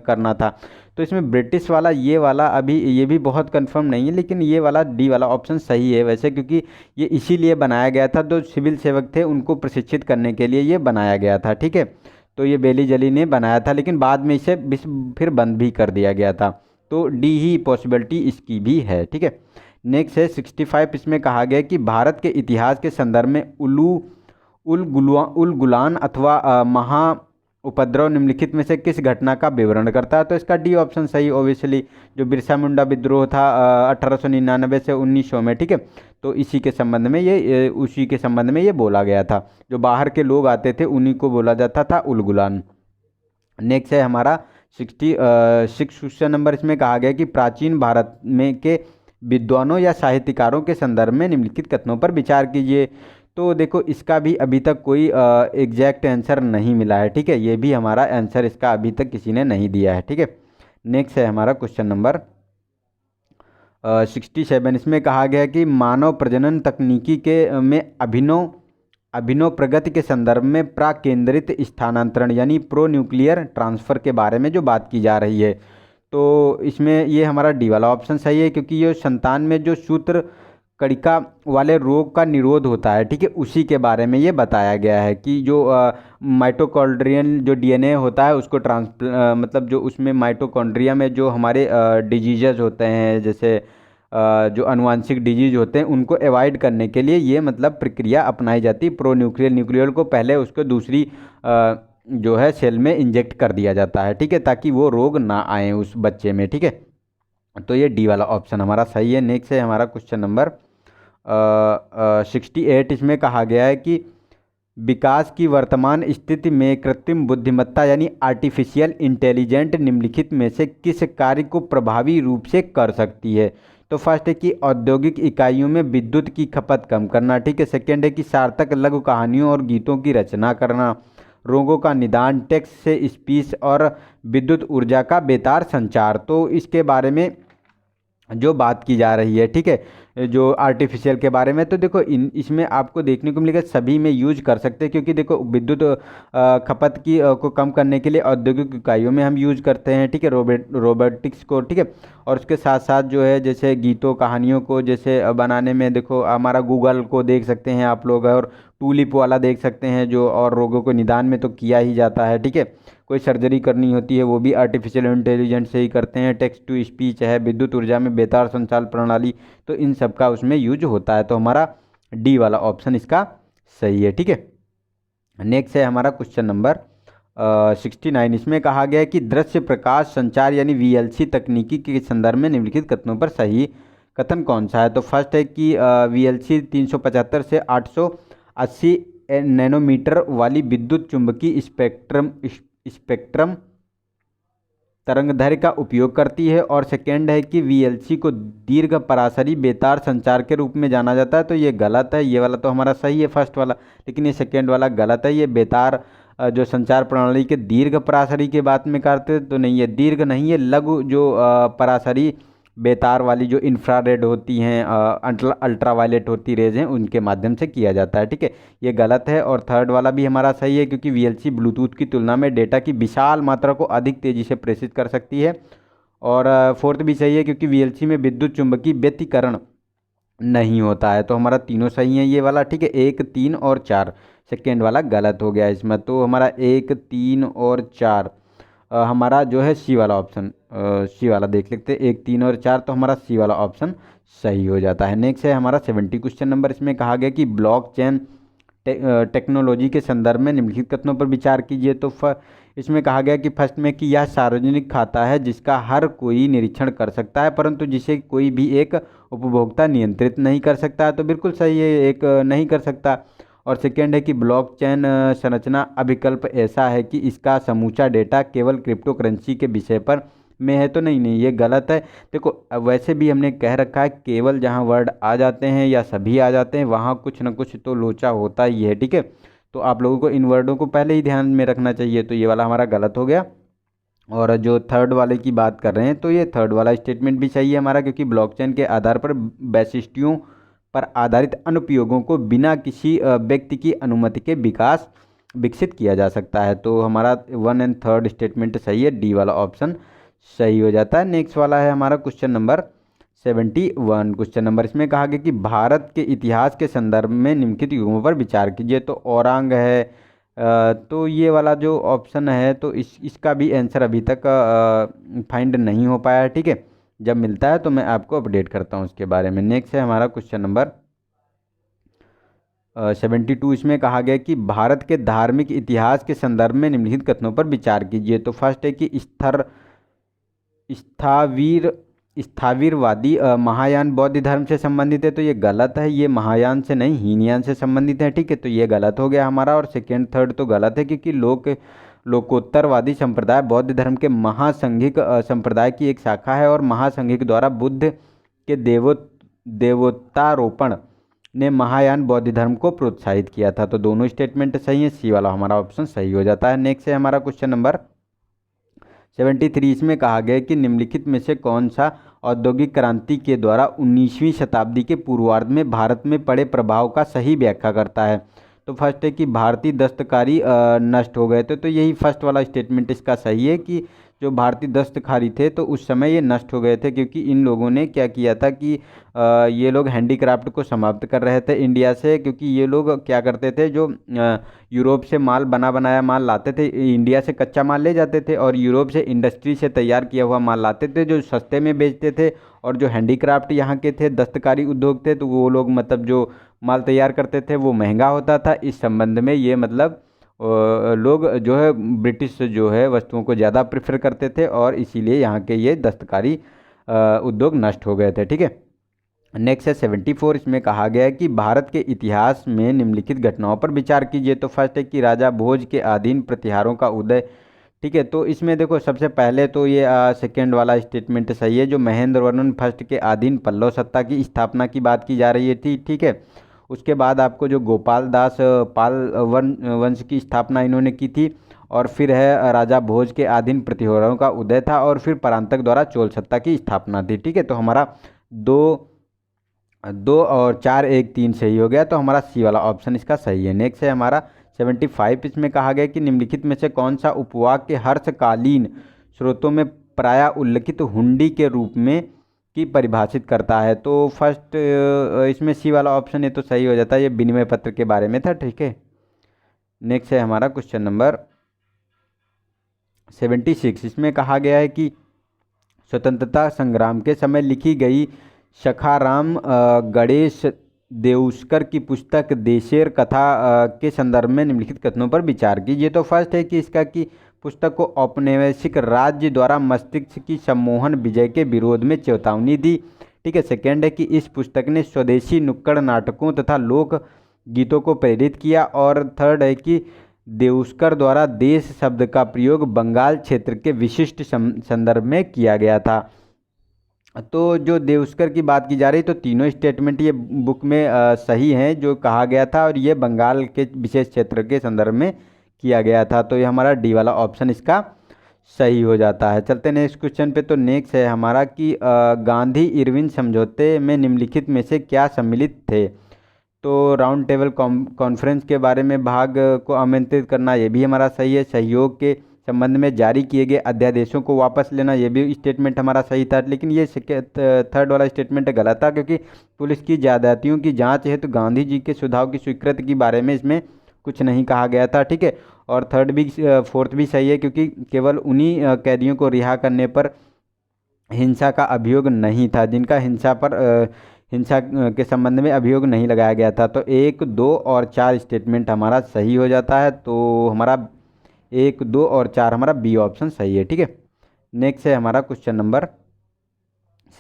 करना था। तो इसमें ब्रिटिश वाला ये वाला अभी ये भी बहुत कंफर्म नहीं है, लेकिन ये वाला डी वाला ऑप्शन सही है वैसे, क्योंकि ये इसीलिए बनाया गया था, जो सिविल सेवक थे उनको प्रशिक्षित करने के लिए ये बनाया गया था। ठीक है, तो ये बेली जली ने बनाया था, लेकिन बाद में इसे फिर बंद भी कर दिया गया था। तो डी ही पॉसिबिलिटी इसकी भी है। ठीक है, नेक्स्ट है 65। इसमें कहा गया कि भारत के इतिहास के संदर्भ में उल गुलान अथवा महा उपद्रव निम्नलिखित में से किस घटना का विवरण करता है। तो इसका डी ऑप्शन सही, ओबियसली जो बिरसा मुंडा विद्रोह था 1899 से 1900 में। ठीक है, तो इसी के संबंध में ये उसी के संबंध में ये बोला गया था, जो बाहर के लोग आते थे उन्हीं को बोला जाता था उल गुलान। नेक्स्ट है हमारा 66 क्वेश्चन नंबर। इसमें कहा गया कि प्राचीन भारत में के विद्वानों या साहित्यकारों के संदर्भ में निम्नलिखित कथनों पर विचार कीजिए। तो देखो इसका भी अभी तक कोई एग्जैक्ट आंसर नहीं मिला है। ठीक है, ये भी हमारा आंसर इसका अभी तक किसी ने नहीं दिया है। ठीक है, नेक्स्ट है हमारा क्वेश्चन नंबर 67। इसमें कहा गया कि मानव प्रजनन तकनीकी के में अभिनव प्रगति के संदर्भ में प्राकेंद्रित स्थानांतरण यानी प्रो न्यूक्लियर ट्रांसफ़र के बारे में जो बात की जा रही है। तो इसमें ये हमारा डी वाला ऑप्शन सही है, क्योंकि ये संतान में जो सूत्र कणिका वाले रोग का निरोध होता है। ठीक है, उसी के बारे में ये बताया गया है कि जो माइटोकॉन्ड्रियन जो डीएनए होता है उसको मतलब जो उसमें माइटोकॉन्ड्रिया में जो हमारे डिजीज़ होते हैं, जैसे जो अनुवांशिक डिजीज होते हैं उनको अवॉइड करने के लिए ये मतलब प्रक्रिया अपनाई जाती है। प्रो न्यूक्लियर को पहले उसको दूसरी जो है सेल में इंजेक्ट कर दिया जाता है। ठीक है, ताकि वो रोग ना आए उस बच्चे में। ठीक है, तो ये डी वाला ऑप्शन हमारा सही है। नेक्स्ट है हमारा क्वेश्चन नंबर 68। इसमें कहा गया है कि विकास की वर्तमान स्थिति में कृत्रिम बुद्धिमत्ता यानी आर्टिफिशियल इंटेलिजेंट निम्नलिखित में से किस कार्य को प्रभावी रूप से कर सकती है। तो फर्स्ट है कि औद्योगिक इकाइयों में विद्युत की खपत कम करना, ठीक है। सेकेंड है कि सार्थक लघु कहानियों और गीतों की रचना करना, रोगों का निदान, टेक्स्ट से स्पीच और विद्युत ऊर्जा का बेतार संचार। तो इसके बारे में जो बात की जा रही है, ठीक है, जो आर्टिफिशियल के बारे में, तो देखो इसमें आपको देखने को मिलेगा सभी में यूज कर सकते हैं, क्योंकि देखो विद्युत खपत की को कम करने के लिए औद्योगिक इकाइयों में हम यूज करते हैं, ठीक है, रोबोटिक्स को, ठीक है। और उसके साथ साथ जो है जैसे गीतों कहानियों को जैसे बनाने में देखो हमारा गूगल को देख सकते हैं आप लोग, और टूलिप वाला देख सकते हैं जो, और रोगों को निदान में तो किया ही जाता है, ठीक है। कोई सर्जरी करनी होती है वो भी आर्टिफिशियल इंटेलिजेंस से ही करते हैं, टेक्स्ट टू स्पीच है, विद्युत ऊर्जा में बेतार संचार प्रणाली, तो इन सब का उसमें यूज होता है। तो हमारा डी वाला ऑप्शन इसका सही है, ठीक है। नेक्स्ट है हमारा क्वेश्चन नंबर 69। इसमें कहा गया है कि दृश्य प्रकाश संचार यानी VLC तकनीकी के संदर्भ में निम्नलिखित कथनों पर सही कथन कौन सा है। तो फर्स्ट है कि VLC 375 से 880 नैनोमीटर वाली विद्युत चुंबकीय स्पेक्ट्रम तरंगदैर्घ्य का उपयोग करती है। और सेकेंड है कि VLC को दीर्घ परासरी बेतार संचार के रूप में जाना जाता है। तो ये गलत है, ये वाला तो हमारा सही है फर्स्ट वाला, लेकिन ये सेकेंड वाला गलत है। ये बेतार जो संचार प्रणाली के दीर्घ परासरी के बात में करते तो नहीं है, दीर्घ नहीं है, लघु जो परासरी बेतार वाली जो इंफ्रारेड होती हैं, अल्ट्रावायलेट होती रेज हैं, उनके माध्यम से किया जाता है, ठीक है। ये गलत है। और थर्ड वाला भी हमारा सही है, क्योंकि VLC ब्लूटूथ की तुलना में डेटा की विशाल मात्रा को अधिक तेज़ी से प्रेषित कर सकती है। और फोर्थ भी सही है, क्योंकि VLC में विद्युत चुंबकीय व्यतिकरण नहीं होता है। तो हमारा तीनों सही है ये वाला, ठीक है। 1, 3 और 4, सेकेंड वाला गलत हो गया इसमें। तो हमारा 1, 3 और 4 हमारा जो है सी वाला ऑप्शन, सी वाला देख लेते हैं, 1, 3 और 4, तो हमारा सी वाला ऑप्शन सही हो जाता है। नेक्स्ट है हमारा 70 क्वेश्चन नंबर। इसमें कहा गया कि ब्लॉकचेन टेक्नोलॉजी के संदर्भ में निम्नलिखित कथनों पर विचार कीजिए। तो इसमें कहा गया कि फर्स्ट में कि यह सार्वजनिक खाता है जिसका हर कोई निरीक्षण कर सकता है, परंतु जिसे कोई भी एक उपभोक्ता नियंत्रित नहीं कर सकता। तो बिल्कुल सही है, एक नहीं कर सकता। और सेकेंड है कि ब्लॉकचेन संरचना अभिकल्प ऐसा है कि इसका समूचा डेटा केवल क्रिप्टो करेंसी के विषय पर में है। तो नहीं, ये गलत है। देखो वैसे भी हमने कह रखा है केवल जहाँ वर्ड आ जाते हैं या सभी आ जाते हैं वहाँ कुछ ना कुछ तो लोचा होता ही है, ठीक है। तो आप लोगों को इन वर्डों को पहले ही ध्यान में रखना चाहिए। तो ये वाला हमारा गलत हो गया। और जो थर्ड वाले की बात कर रहे हैं तो ये थर्ड वाला स्टेटमेंट भी सही है हमारा, क्योंकि ब्लॉकचेन के आधार पर वैशिष्ट्यों पर आधारित अनुप्रयोगों को बिना किसी व्यक्ति की अनुमति के विकसित किया जा सकता है। तो हमारा 1 एंड थर्ड स्टेटमेंट सही है, डी वाला ऑप्शन सही हो जाता है। नेक्स्ट वाला है हमारा क्वेश्चन नंबर 71 क्वेश्चन नंबर। इसमें कहा गया कि भारत के इतिहास के संदर्भ में निम्नलिखित युगों पर विचार कीजिए। तो औरांग है, तो ये वाला जो ऑप्शन है तो इसका भी आंसर अभी तक फाइंड नहीं हो पाया है, ठीक है। जब मिलता है तो मैं आपको अपडेट करता हूँ उसके बारे में। नेक्स्ट है हमारा क्वेश्चन नंबर 72। इसमें कहा गया कि भारत के धार्मिक इतिहास के संदर्भ में निम्नलिखित कथनों पर विचार कीजिए। तो फर्स्ट है कि स्थावीरवादी महायान बौद्ध धर्म से संबंधित है। तो ये गलत है, ये महायान से नहीं हीनयान से संबंधित है, ठीक है। तो ये गलत हो गया हमारा। और सेकेंड थर्ड तो गलत है, क्योंकि लोकोत्तरवादी संप्रदाय बौद्ध धर्म के महासंघिक संप्रदाय की एक शाखा है, और महासंघिक द्वारा बुद्ध के देवोत्तारोपण ने महायान बौद्ध धर्म को प्रोत्साहित किया था। तो दोनों स्टेटमेंट सही है, सी वाला हमारा ऑप्शन सही हो जाता है। नेक्स्ट है हमारा क्वेश्चन नंबर 73। इसमें कहा गया कि निम्नलिखित में से कौन सा औद्योगिक क्रांति के द्वारा 19वीं शताब्दी के पूर्वार्ध में भारत में पड़े प्रभाव का सही व्याख्या करता है। तो फर्स्ट है कि भारतीय दस्तकारी नष्ट हो गए थे। तो यही फर्स्ट वाला स्टेटमेंट इसका सही है कि जो भारतीय दस्तकारी थे तो उस समय ये नष्ट हो गए थे, क्योंकि इन लोगों ने क्या किया था कि ये लोग हैंडीक्राफ्ट को समाप्त कर रहे थे इंडिया से, क्योंकि ये लोग क्या करते थे, जो यूरोप से माल बना बनाया माल लाते थे, इंडिया से कच्चा माल ले जाते थे, और यूरोप से इंडस्ट्री से तैयार किया हुआ माल लाते थे जो सस्ते में बेचते थे। और जो हैंडीक्राफ्ट यहाँ के थे, दस्तकारी उद्योग थे, तो वो लोग मतलब जो माल तैयार करते थे वो महंगा होता था। इस संबंध में ये मतलब लोग जो है ब्रिटिश जो है वस्तुओं को ज़्यादा प्रेफर करते थे, और इसीलिए यहाँ के ये दस्तकारी उद्योग नष्ट हो गए थे, ठीक है। नेक्स्ट है 74। इसमें कहा गया है कि भारत के इतिहास में निम्नलिखित घटनाओं पर विचार कीजिए। तो फर्स्ट है कि राजा भोज के अधीन प्रतिहारों का उदय ठीक है। तो इसमें देखो सबसे पहले तो ये सेकेंड वाला स्टेटमेंट सही है, जो महेंद्र वर्मन फर्स्ट के अधीन पल्लव सत्ता की स्थापना की बात की जा रही थी। ठीक है। उसके बाद आपको जो गोपाल दास पाल वंश की स्थापना इन्होंने की थी, और फिर है राजा भोज के अधीन प्रतिहारों का उदय था, और फिर परांतक द्वारा चोल सत्ता की स्थापना थी। ठीक है। तो हमारा दो दो और चार, एक, तीन सही हो गया, तो हमारा सी वाला ऑप्शन इसका सही है। नेक्स्ट है हमारा 75। इसमें कहा गया कि निम्नलिखित में से कौन सा उपवाक्य हर्षकालीन स्रोतों में प्रायः उल्लिखित हुंडी के रूप में की परिभाषित करता है। तो फर्स्ट इसमें सी वाला ऑप्शन है तो सही हो जाता है, ये विनिमय पत्र के बारे में था। ठीक है। नेक्स्ट है हमारा क्वेश्चन नंबर 76। इसमें कहा गया है कि स्वतंत्रता संग्राम के समय लिखी गई सखाराम गणेश देउस्कर की पुस्तक देशेर कथा के संदर्भ में निम्नलिखित कथनों पर विचार कीजिए। तो फर्स्ट है कि इसका कि पुस्तक को औपनिवेशिक राज्य द्वारा मस्तिष्क की सम्मोहन विजय के विरोध में चेतावनी दी। ठीक है। सेकेंड है कि इस पुस्तक ने स्वदेशी नुक्कड़ नाटकों तथा लोक गीतों को प्रेरित किया। और थर्ड है कि देउस्कर द्वारा देश शब्द का प्रयोग बंगाल क्षेत्र के विशिष्ट संदर्भ में किया गया था। तो जो देउस्कर की बात की जा रही, तो तीनों स्टेटमेंट ये बुक में सही हैं जो कहा गया था, और ये बंगाल के विशेष क्षेत्र के संदर्भ में किया गया था। तो ये हमारा डी वाला ऑप्शन इसका सही हो जाता है। चलते नेक्स्ट क्वेश्चन पे। तो नेक्स्ट है हमारा कि गांधी इरविन समझौते में निम्नलिखित में से क्या सम्मिलित थे। तो राउंड टेबल कॉन्फ्रेंस के बारे में भाग को आमंत्रित करना, ये भी हमारा सही है। सहयोग के संबंध में जारी किए गए अध्यादेशों को वापस लेना, ये भी स्टेटमेंट हमारा सही था। लेकिन ये थर्ड वाला स्टेटमेंट गलत था, क्योंकि पुलिस की ज्यादतियों की जांच है तो गांधी जी के सुझाव की स्वीकृति के बारे में इसमें कुछ नहीं कहा गया था। ठीक है। और फोर्थ भी सही है, क्योंकि केवल उन्हीं कैदियों को रिहा करने पर हिंसा का अभियोग नहीं था जिनका हिंसा के संबंध में अभियोग नहीं लगाया गया था। तो 1, 2 और 4 स्टेटमेंट हमारा सही हो जाता है। तो हमारा 1, 2 और 4 हमारा बी ऑप्शन सही है। ठीक है। नेक्स्ट है हमारा क्वेश्चन नंबर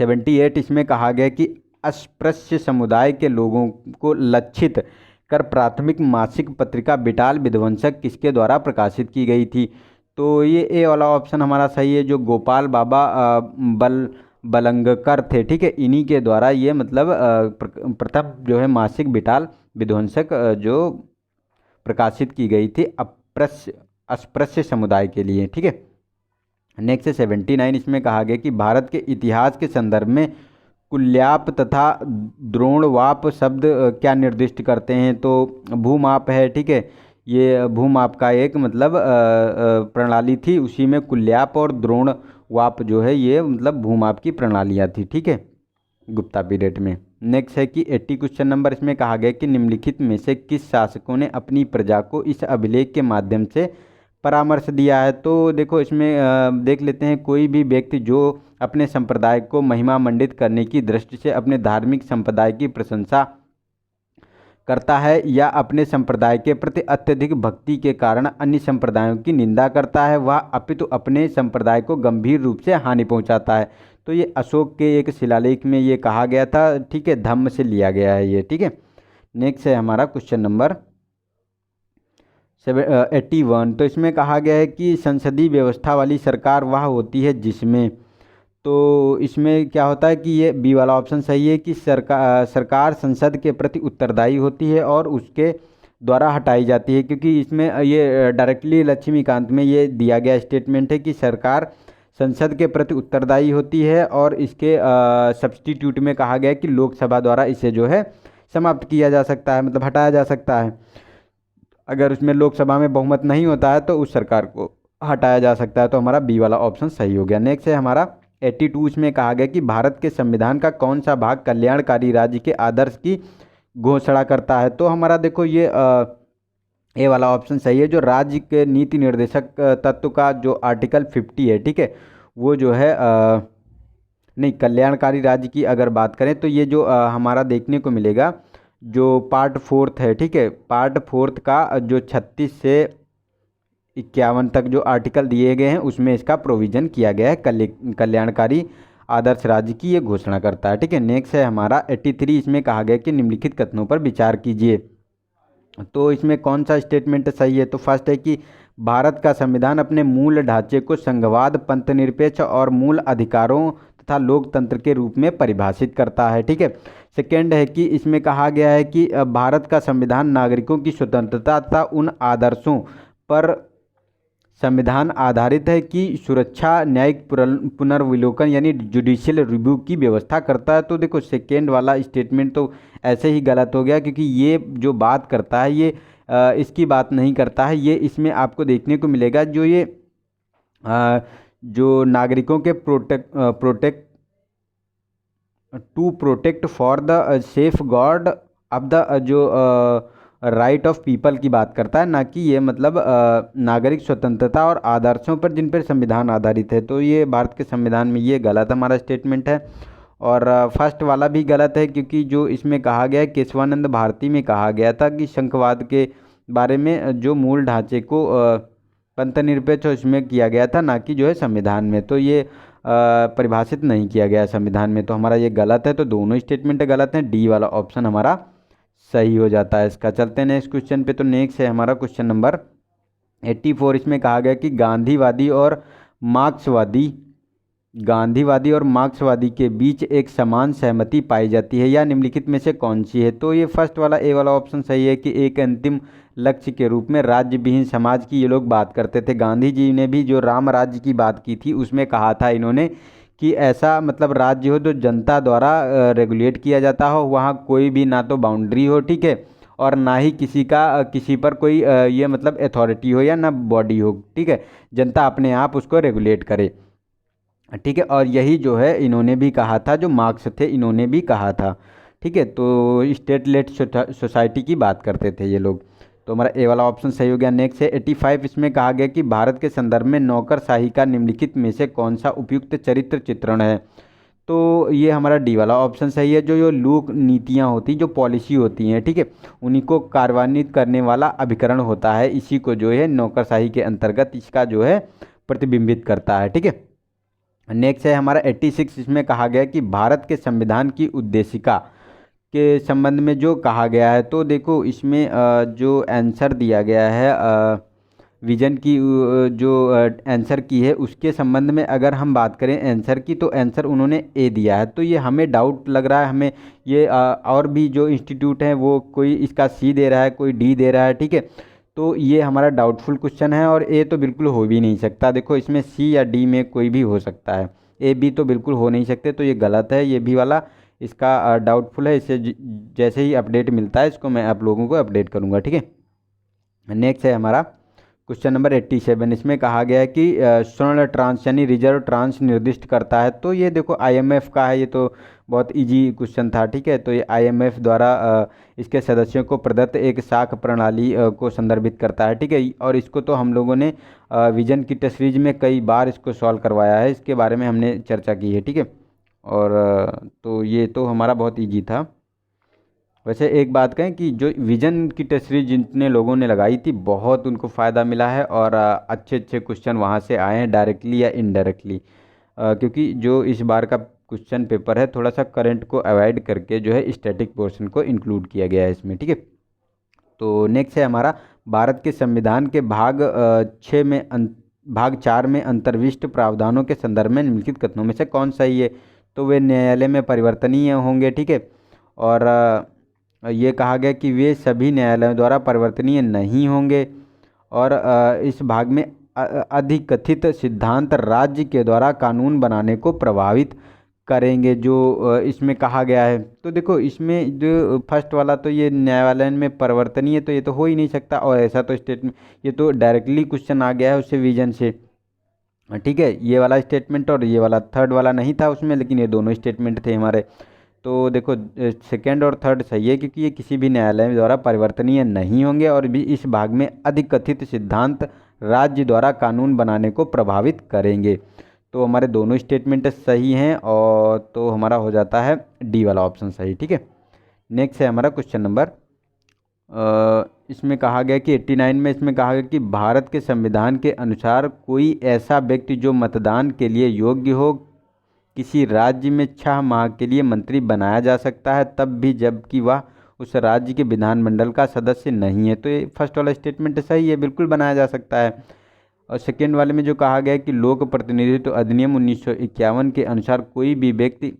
78। इसमें कहा गया कि अस्पृश्य समुदाय के लोगों को लक्षित कर प्राथमिक मासिक पत्रिका बिटाल विध्वंसक किसके द्वारा प्रकाशित की गई थी। तो ये ए वाला ऑप्शन हमारा सही है, जो गोपाल बाबा बलंगकर थे। ठीक है। इन्हीं के द्वारा ये मतलब प्रथम जो है मासिक बिटाल विध्वंसक जो प्रकाशित की गई थी अस्पृश्य समुदाय के लिए। ठीक है। नेक्स्ट है 79। इसमें कहा गया कि भारत के इतिहास के संदर्भ में कुल्याप तथा द्रोणवाप शब्द क्या निर्दिष्ट करते हैं। तो भूमाप है। ठीक है। ये भूमाप का एक मतलब प्रणाली थी, उसी में कुल्याप और द्रोणवाप जो है ये मतलब भूमाप की प्रणालियाँ थी। ठीक है, गुप्ता पीरियड में। नेक्स्ट है कि 80 क्वेश्चन नंबर। इसमें कहा गया कि निम्नलिखित में से किस शासकों ने अपनी प्रजा को इस अभिलेख के माध्यम से परामर्श दिया है। तो देखो इसमें देख लेते हैं, कोई भी व्यक्ति जो अपने संप्रदाय को महिमा मंडित करने की दृष्टि से अपने धार्मिक संप्रदाय की प्रशंसा करता है या अपने संप्रदाय के प्रति अत्यधिक भक्ति के कारण अन्य संप्रदायों की निंदा करता है, वह अपितु अपने संप्रदाय को गंभीर रूप से हानि पहुंचाता है। तो ये अशोक के एक शिलालेख में ये कहा गया था। ठीक है, धम्म से लिया गया है ये। ठीक है। नेक्स्ट है हमारा क्वेश्चन नंबर 81। तो इसमें कहा गया है कि संसदीय व्यवस्था वाली सरकार वह होती है जिसमें, तो इसमें क्या होता है कि ये बी वाला ऑप्शन सही है कि सरकार संसद के प्रति उत्तरदायी होती है और उसके द्वारा हटाई जाती है। क्योंकि इसमें ये डायरेक्टली लक्ष्मीकांत में ये दिया गया स्टेटमेंट है कि सरकार संसद के प्रति उत्तरदायी होती है, और इसके सब्स्टिट्यूट में कहा गया है कि लोकसभा द्वारा इसे जो है समाप्त किया जा सकता है, मतलब हटाया जा सकता है। अगर उसमें लोकसभा में बहुमत नहीं होता है तो उस सरकार को हटाया जा सकता है। तो हमारा बी वाला ऑप्शन सही हो गया। नेक्स्ट है हमारा 82। इसमें कहा गया कि भारत के संविधान का कौन सा भाग कल्याणकारी राज्य के आदर्श की घोषणा करता है। तो हमारा देखो ये ए वाला ऑप्शन सही है, जो राज्य के नीति निर्देशक तत्व का जो आर्टिकल 50 है। ठीक है, वो जो है नहीं, कल्याणकारी राज्य की अगर बात करें तो ये जो हमारा देखने को मिलेगा जो पार्ट 4 है। ठीक है, पार्ट 4 का जो 36 से 51 तक जो आर्टिकल दिए गए हैं उसमें इसका प्रोविज़न किया गया है, कल्याणकारी आदर्श राज्य की ये घोषणा करता है। ठीक है। नेक्स्ट है हमारा 83। इसमें कहा गया कि निम्नलिखित कथनों पर विचार कीजिए। तो इसमें कौन सा स्टेटमेंट सही है। तो फर्स्ट है कि भारत का संविधान अपने मूल ढांचे को संघवाद, पंथनिरपेक्ष और मूल अधिकारों तथा लोकतंत्र के रूप में परिभाषित करता है। ठीक है। सेकेंड है कि इसमें कहा गया है कि भारत का संविधान नागरिकों की स्वतंत्रता तथा उन आदर्शों पर संविधान आधारित है कि सुरक्षा, न्यायिक पुनर्विलोकन यानी जुडिशियल रिव्यू की व्यवस्था करता है। तो देखो सेकेंड वाला स्टेटमेंट तो ऐसे ही गलत हो गया, क्योंकि ये जो बात करता है ये इसकी बात नहीं करता है। ये इसमें आपको देखने को मिलेगा जो ये जो नागरिकों के protect for the safe guard of the जो राइट ऑफ पीपल की बात करता है, ना कि ये मतलब नागरिक स्वतंत्रता और आदर्शों पर जिन पर संविधान आधारित है। तो ये भारत के संविधान में ये गलत हमारा स्टेटमेंट है। और फर्स्ट वाला भी गलत है, क्योंकि जो इसमें कहा गया है केशवानंद भारती में कहा गया था कि संघवाद के बारे में जो मूल ढांचे को पंथनिरपेक्ष उसमें किया गया था, ना कि जो है संविधान में। तो ये परिभाषित नहीं किया गया संविधान में, तो हमारा ये गलत है। तो दोनों स्टेटमेंट गलत हैं, डी वाला ऑप्शन हमारा सही हो जाता है इसका। चलते हैं नेक्स्ट क्वेश्चन पे। तो नेक्स्ट है हमारा क्वेश्चन नंबर 84। इसमें कहा गया कि गांधीवादी और मार्क्सवादी के बीच एक समान सहमति पाई जाती है, या निम्नलिखित में से कौन सी है। तो ये फर्स्ट वाला ए वाला ऑप्शन सही है कि एक अंतिम लक्ष्य के रूप में राज्य विहीन समाज की ये लोग बात करते थे। गांधी जी ने भी जो राम राज्य की बात की थी उसमें कहा था इन्होंने कि ऐसा मतलब राज्य हो जो जनता द्वारा रेगुलेट किया जाता हो, वहाँ कोई भी ना तो बाउंड्री हो, ठीक है, और ना ही किसी पर कोई ये मतलब अथॉरिटी हो या ना बॉडी हो, ठीक है, जनता अपने आप उसको रेगुलेट करे, ठीक है। और यही जो है इन्होंने भी कहा था, जो मार्क्स थे इन्होंने भी कहा था, ठीक है। तो स्टेट लेड सोसाइटी की बात करते थे ये लोग। तो हमारा ए वाला ऑप्शन सही हो गया। नेक्स्ट है 85। इसमें कहा गया कि भारत के संदर्भ में नौकरशाही का निम्नलिखित में से कौन सा उपयुक्त चरित्र चित्रण है। तो ये हमारा डी वाला ऑप्शन सही है। जो लोक नीतियाँ होती, जो पॉलिसी होती हैं, ठीक है, उन्हीं को कार्यान्वित करने वाला अभिकरण होता है, इसी को जो है नौकरशाही के अंतर्गत इसका जो है प्रतिबिंबित करता है, ठीक है। नेक्स्ट है हमारा 86। इसमें कहा गया कि भारत के संविधान की उद्देशिका के संबंध में जो कहा गया है। तो देखो इसमें जो आंसर दिया गया है विजन की जो आंसर की है उसके संबंध में अगर हम बात करें आंसर की, तो आंसर उन्होंने ए दिया है। तो ये हमें डाउट लग रहा है, हमें ये और भी जो इंस्टीट्यूट हैं वो कोई इसका सी दे रहा है, कोई डी दे रहा है, ठीक है। तो ये हमारा डाउटफुल क्वेश्चन है, और ए तो बिल्कुल हो भी नहीं सकता। देखो इसमें सी या डी में कोई भी हो सकता है, ए बी तो बिल्कुल हो नहीं सकते। तो ये गलत है, ये भी वाला इसका डाउटफुल है। इसे जैसे ही अपडेट मिलता है इसको मैं आप लोगों को अपडेट करूँगा, ठीक है। नेक्स्ट है हमारा क्वेश्चन नंबर 87। इसमें कहा गया है कि स्वर्ण ट्रांस यानी रिजर्व ट्रांस निर्दिष्ट करता है। तो ये देखो आईएमएफ का है, ये तो बहुत इजी क्वेश्चन था, ठीक है। तो ये आईएमएफ द्वारा इसके सदस्यों को प्रदत्त एक साख प्रणाली को संदर्भित करता है, ठीक है। और इसको तो हम लोगों ने विजन की टेस्ट में कई बार इसको सॉल्व करवाया है, इसके बारे में हमने चर्चा की है, ठीक है। और तो ये तो हमारा बहुत ईजी था। वैसे एक बात कहें कि जो विजन की टेस्ट सीरीज जितने लोगों ने लगाई थी बहुत उनको फ़ायदा मिला है, और अच्छे अच्छे क्वेश्चन वहाँ से आए हैं डायरेक्टली या इनडायरेक्टली, क्योंकि जो इस बार का क्वेश्चन पेपर है थोड़ा सा करंट को अवॉइड करके जो है स्टैटिक पोर्शन को इंक्लूड किया गया है इसमें, ठीक है। तो नेक्स्ट है हमारा भारत के संविधान के भाग 4 में अंतर्विष्ट प्रावधानों के संदर्भ में निम्नलिखित कथनों में से कौन सही है। तो वे न्यायालय में परिवर्तनीय होंगे, ठीक है। और ये कहा गया कि वे सभी न्यायालयों द्वारा परिवर्तनीय नहीं होंगे। और इस भाग में अधिकथित सिद्धांत राज्य के द्वारा कानून बनाने को प्रभावित करेंगे, जो इसमें कहा गया है। तो देखो इसमें जो फर्स्ट वाला तो ये न्यायालय में परिवर्तनीय, तो ये तो हो ही नहीं सकता, और ऐसा तो स्टेटमेंट ये तो डायरेक्टली क्वेश्चन आ गया है उससे विजन से, ठीक है। ये वाला स्टेटमेंट और ये वाला थर्ड वाला नहीं था उसमें, लेकिन ये दोनों स्टेटमेंट थे हमारे। तो देखो सेकंड और थर्ड सही है, क्योंकि ये किसी भी न्यायालय द्वारा परिवर्तनीय नहीं होंगे, और भी इस भाग में अधिकथित सिद्धांत राज्य द्वारा कानून बनाने को प्रभावित करेंगे। तो हमारे दोनों स्टेटमेंट सही हैं, और तो हमारा हो जाता है डी वाला ऑप्शन सही, ठीक है। नेक्स्ट है हमारा क्वेश्चन नंबर इसमें कहा गया कि 89 में इसमें कहा गया कि भारत के संविधान के अनुसार कोई ऐसा व्यक्ति जो मतदान के लिए योग्य हो किसी राज्य में 6 माह के लिए मंत्री बनाया जा सकता है, तब भी जबकि वह उस राज्य के विधानमंडल का सदस्य नहीं है। तो ये फर्स्ट वाला स्टेटमेंट सही है, बिल्कुल बनाया जा सकता है। और सेकेंड वाले में जो कहा गया है कि लोक प्रतिनिधित्व अधिनियम 1951 के अनुसार कोई भी व्यक्ति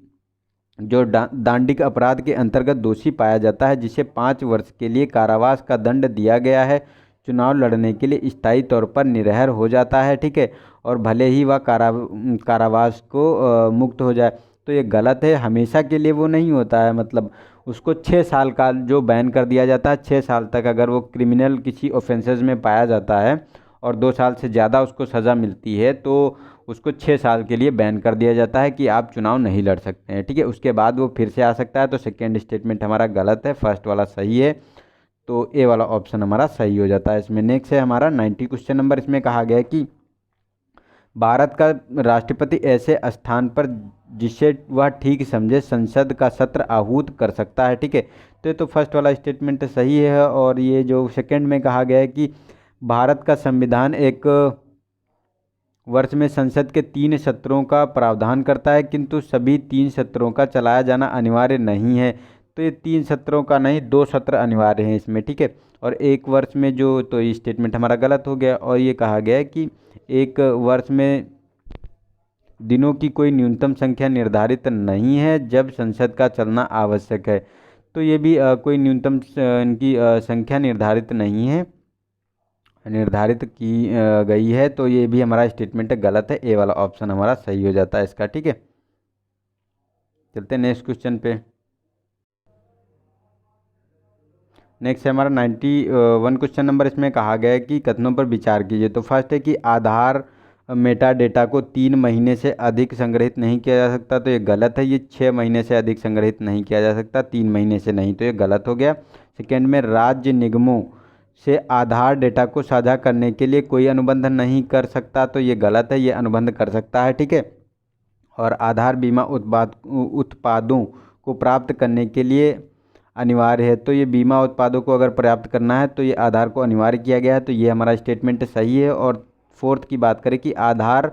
जो दांडिक अपराध के अंतर्गत दोषी पाया जाता है, जिसे 5 वर्ष के लिए कारावास का दंड दिया गया है, चुनाव लड़ने के लिए स्थायी तौर पर निरहर हो जाता है, ठीक है, और भले ही वह कारावास को मुक्त हो जाए। तो ये गलत है, हमेशा के लिए वो नहीं होता है, मतलब उसको 6 साल का जो बैन कर दिया जाता है, 6 साल तक अगर वो क्रिमिनल किसी ऑफेंसेस में पाया जाता है और 2 साल से ज़्यादा उसको सज़ा मिलती है तो उसको 6 साल के लिए बैन कर दिया जाता है कि आप चुनाव नहीं लड़ सकते हैं, ठीक है। उसके बाद वो फिर से आ सकता है। तो सेकेंड स्टेटमेंट हमारा गलत है, फर्स्ट वाला सही है। तो ए वाला ऑप्शन हमारा सही हो जाता है इसमें। नेक्स्ट है हमारा 90 क्वेश्चन नंबर। इसमें कहा गया है कि भारत का राष्ट्रपति ऐसे स्थान पर जिसे वह ठीक समझे संसद का सत्र आहूत कर सकता है, ठीक है। तो ये तो फर्स्ट वाला स्टेटमेंट सही है। और ये जो सेकंड में कहा गया है कि भारत का संविधान एक वर्ष में संसद के 3 सत्रों का प्रावधान करता है, किंतु सभी 3 सत्रों का चलाया जाना अनिवार्य नहीं है। तो ये 3 सत्रों का नहीं, 2 सत्र अनिवार्य हैं इसमें, ठीक है। और एक वर्ष में जो, तो ये स्टेटमेंट हमारा गलत हो गया। और ये कहा गया है कि एक वर्ष में दिनों की कोई न्यूनतम संख्या निर्धारित नहीं है जब संसद का चलना आवश्यक है। तो ये भी कोई न्यूनतम इनकी संख्या निर्धारित नहीं है, निर्धारित की गई है। तो ये भी हमारा स्टेटमेंट गलत है, ए वाला ऑप्शन हमारा सही हो जाता है इसका, ठीक है। चलते हैं नेक्स्ट क्वेश्चन पे। नेक्स्ट है हमारा 91 क्वेश्चन नंबर। इसमें कहा गया है कि कथनों पर विचार कीजिए। तो फर्स्ट है कि आधार मेटा डेटा को 3 महीने से अधिक संग्रहित नहीं किया जा सकता। तो ये गलत है, ये 6 महीने से अधिक संग्रहित नहीं किया जा सकता, 3 महीने से नहीं, तो ये गलत हो गया। सेकेंड में राज्य निगमों से आधार डेटा को साझा करने के लिए कोई अनुबंध नहीं कर सकता। तो ये गलत है, ये अनुबंध कर सकता है, ठीक है। और आधार बीमा उत्पादों को प्राप्त करने के लिए अनिवार्य है। तो ये बीमा उत्पादों को अगर प्राप्त करना है तो ये आधार को अनिवार्य किया गया है। तो ये हमारा स्टेटमेंट सही है। और फोर्थ की बात करें कि आधार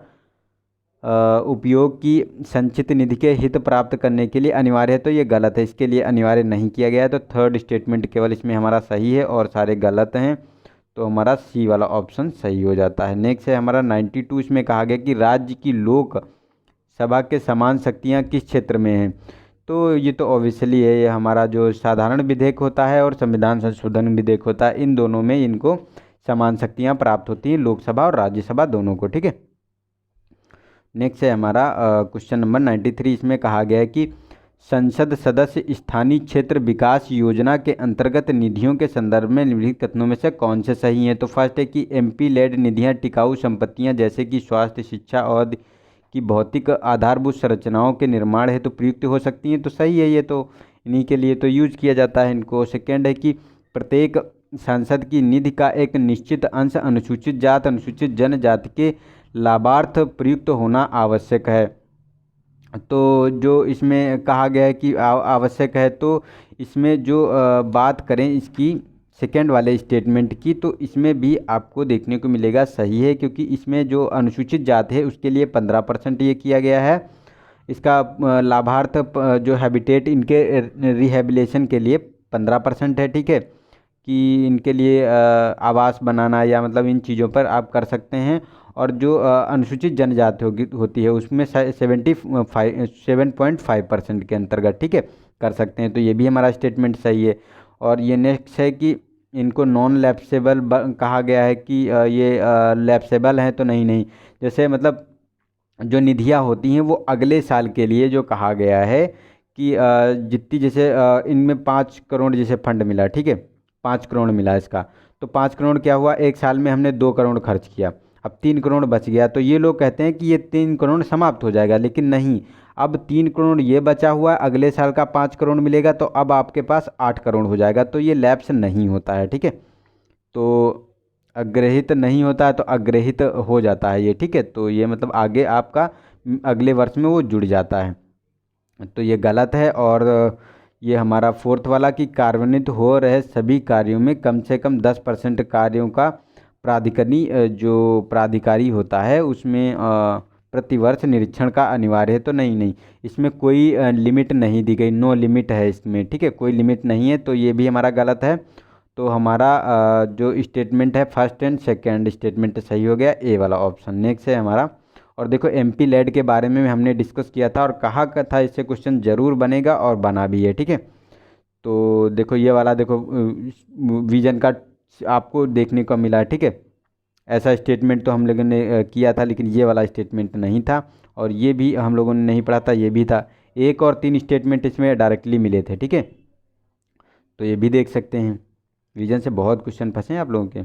उपयोग की संचित निधि के हित प्राप्त करने के लिए अनिवार्य है, तो ये गलत है, इसके लिए अनिवार्य नहीं किया गया है। तो थर्ड स्टेटमेंट केवल इसमें हमारा सही है और सारे गलत हैं। तो हमारा सी वाला ऑप्शन सही हो जाता है। नेक्स्ट है हमारा 92। इसमें कहा गया कि राज्य की लोक सभा के समान शक्तियाँ किस क्षेत्र में हैं। तो ये तो ऑब्वियसली है, ये हमारा जो साधारण विधेयक होता है और संविधान संशोधन विधेयक होता है, इन दोनों में इनको समान शक्तियाँ प्राप्त होती हैं, लोकसभा और राज्यसभा दोनों को, ठीक है। नेक्स्ट है हमारा क्वेश्चन नंबर 93। इसमें कहा गया है कि संसद सदस्य स्थानीय क्षेत्र विकास योजना के अंतर्गत निधियों के संदर्भ में निम्नलिखित कथनों में से कौन से सही हैं। तो फर्स्ट है कि एमपी लेड निधियां टिकाऊ संपत्तियां जैसे कि स्वास्थ्य, शिक्षा और की भौतिक आधारभूत संरचनाओं के निर्माण हेतु प्रयुक्त हो सकती हैं। तो सही है, ये तो इन्हीं के लिए तो यूज किया जाता है इनको। सेकेंड है कि प्रत्येक सांसद की निधि का एक निश्चित अंश अनुसूचित जात, अनुसूचित जनजाति के लाभार्थ प्रयुक्त होना आवश्यक है। तो जो इसमें कहा गया है कि आवश्यक है, तो इसमें जो बात करें इसकी सेकेंड वाले स्टेटमेंट की, तो इसमें भी आपको देखने को मिलेगा सही है, क्योंकि इसमें जो अनुसूचित जाति है उसके लिए 15% ये किया गया है। इसका लाभार्थ जो हैबिटेट इनके रिहेबिलिटेशन के लिए 15% है, ठीक है, कि इनके लिए आवास बनाना या मतलब इन चीज़ों पर आप कर सकते हैं। और जो अनुसूचित जनजाति होती है उसमें 7.5% के अंतर्गत, ठीक है, कर सकते हैं। तो ये भी हमारा स्टेटमेंट सही है। और ये नेक्स्ट है कि इनको नॉन लैप्सेबल कहा गया है कि ये लैप्सेबल हैं, तो नहीं, जैसे मतलब जो निधियाँ होती हैं वो अगले साल के लिए जो कहा गया है कि जितनी, जैसे इनमें 5 करोड़ जैसे फंड मिला, ठीक है, 5 करोड़ मिला इसका, तो 5 करोड़ क्या हुआ, एक साल में हमने 2 करोड़ खर्च किया, अब 3 करोड़ बच गया। तो ये लोग कहते हैं कि ये 3 करोड़ समाप्त हो जाएगा, लेकिन नहीं, अब 3 करोड़ ये बचा हुआ है, अगले साल का 5 करोड़ मिलेगा, तो अब आपके पास 8 करोड़ हो जाएगा। तो ये लैप्स नहीं होता है, ठीक है। तो अग्रहित नहीं होता है, तो अग्रहित हो जाता है ये, ठीक है। तो ये मतलब आगे आपका अगले वर्ष में वो जुड़ जाता है, तो ये गलत है। और ये हमारा फोर्थ वाला कि कार्यान्वित हो रहे सभी कार्यों में कम से कम 10% कार्यों का प्राधिकरणी जो प्राधिकारी होता है उसमें प्रतिवर्ष निरीक्षण का अनिवार्य है, तो नहीं, इसमें कोई लिमिट नहीं दी गई, नो लिमिट है इसमें, ठीक है, कोई लिमिट नहीं है, तो ये भी हमारा गलत है। तो हमारा जो स्टेटमेंट है फर्स्ट एंड सेकेंड स्टेटमेंट सही हो गया, ए वाला ऑप्शन। नेक्स्ट है हमारा, और देखो MP लेड के बारे में हमने डिस्कस किया था और कहा था इससे क्वेश्चन जरूर बनेगा और बना भी है, ठीक है। तो देखो ये वाला देखो विजन का आपको देखने को मिला है, ठीक है। ऐसा स्टेटमेंट तो हम लोगों ने किया था, लेकिन ये वाला स्टेटमेंट नहीं था, और ये भी हम लोगों ने नहीं पढ़ा था, ये भी था। 1 और 3 स्टेटमेंट इसमें डायरेक्टली मिले थे, ठीक है। तो ये भी देख सकते हैं, विजन से बहुत क्वेश्चन फंसे हैं आप लोगों के।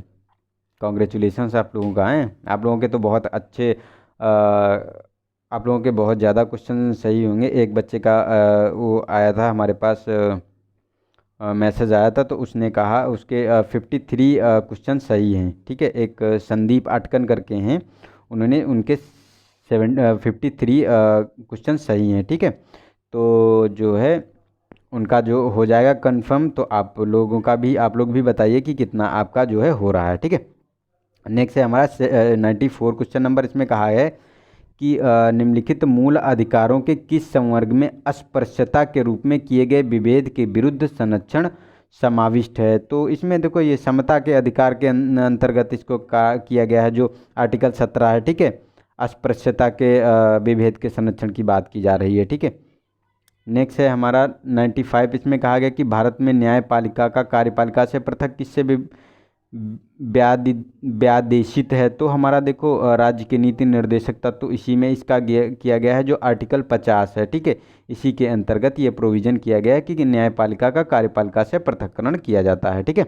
कॉन्ग्रेचुलेशंस आप लोगों का हैं, आप लोगों के तो बहुत अच्छे आप लोगों के बहुत ज़्यादा क्वेश्चन सही होंगे। एक बच्चे का वो आया था हमारे पास, मैसेज आया था, तो उसने कहा उसके 53 क्वेश्चन सही हैं, ठीक है। एक संदीप अटकन करके हैं, उन्होंने उनके 53 क्वेश्चन सही हैं, ठीक है। तो जो है उनका जो हो जाएगा कंफर्म, तो आप लोगों का भी, आप लोग भी बताइए कि कितना आपका जो है हो रहा है, ठीक है। नेक्स्ट है हमारा 94 क्वेश्चन नंबर। इसमें कहा है कि निम्नलिखित मूल अधिकारों के किस संवर्ग में अस्पृश्यता के रूप में किए गए विभेद के विरुद्ध संरक्षण समाविष्ट है। तो इसमें देखो ये समता के अधिकार के अंतर्गत इसको किया गया है, जो आर्टिकल 17 है, ठीक है। अस्पृश्यता के विभेद के संरक्षण की बात की जा रही है, ठीक है। नेक्स्ट है हमारा 95। इसमें कहा गया कि भारत में न्यायपालिका का कार्यपालिका से पृथक किससे व्यादेशित है। तो हमारा देखो राज्य के नीति निर्देशक तत्व, तो इसी में इसका किया गया है, जो आर्टिकल 50 है, ठीक है। इसी के अंतर्गत ये प्रोविज़न किया गया है कि न्यायपालिका का कार्यपालिका से पृथक्करण किया जाता है, ठीक है।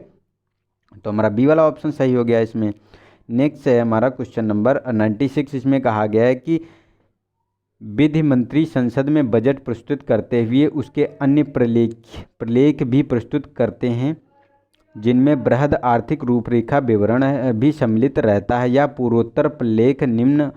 तो हमारा बी वाला ऑप्शन सही हो गया इसमें। नेक्स्ट है हमारा क्वेश्चन नंबर 96। इसमें कहा गया है कि विधि मंत्री संसद में बजट प्रस्तुत करते हुए उसके अन्य प्रलेख भी प्रस्तुत करते हैं, जिनमें बृहद आर्थिक रूपरेखा विवरण भी सम्मिलित रहता है, या पूर्वोत्तर प्रलेख निम्न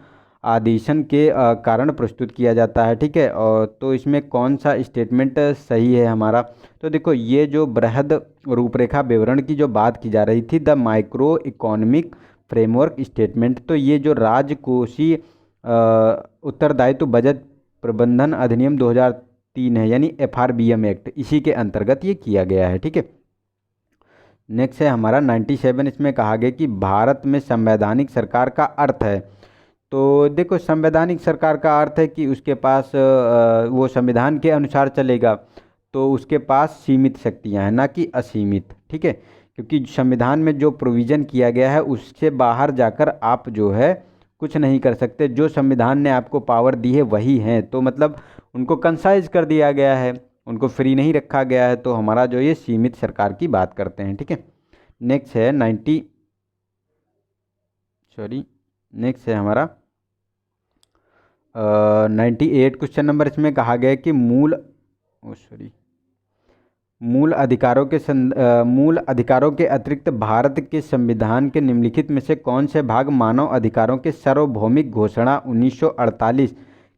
आदेशन के कारण प्रस्तुत किया जाता है, ठीक है। और तो इसमें कौन सा स्टेटमेंट सही है हमारा। तो देखो ये जो बृहद रूपरेखा विवरण की जो बात की जा रही थी, the micro economic framework statement, तो ये जो राजकोषीय उत्तरदायित्व बजट प्रबंधन अधिनियम 2003 है, यानी FRBM एक्ट, इसी के अंतर्गत ये किया गया है, ठीक है। नेक्स्ट है हमारा 97। इसमें कहा गया कि भारत में संवैधानिक सरकार का अर्थ है। तो देखो संवैधानिक सरकार का अर्थ है कि उसके पास वो संविधान के अनुसार चलेगा, तो उसके पास सीमित शक्तियां हैं, ना कि असीमित, ठीक है। क्योंकि संविधान में जो प्रोविज़न किया गया है उससे बाहर जाकर आप जो है कुछ नहीं कर सकते। जो संविधान ने आपको पावर दी है वही हैं, तो मतलब उनको कंसाइज कर दिया गया है, उनको फ्री नहीं रखा गया है। तो हमारा जो ये सीमित सरकार की बात करते हैं, ठीक है। नेक्स्ट है नेक्स्ट है हमारा 98 क्वेश्चन नंबर। इसमें कहा गया है कि मूल अधिकारों के अतिरिक्त भारत के संविधान के निम्नलिखित में से कौन से भाग मानव अधिकारों के सार्वभौमिक घोषणा 1948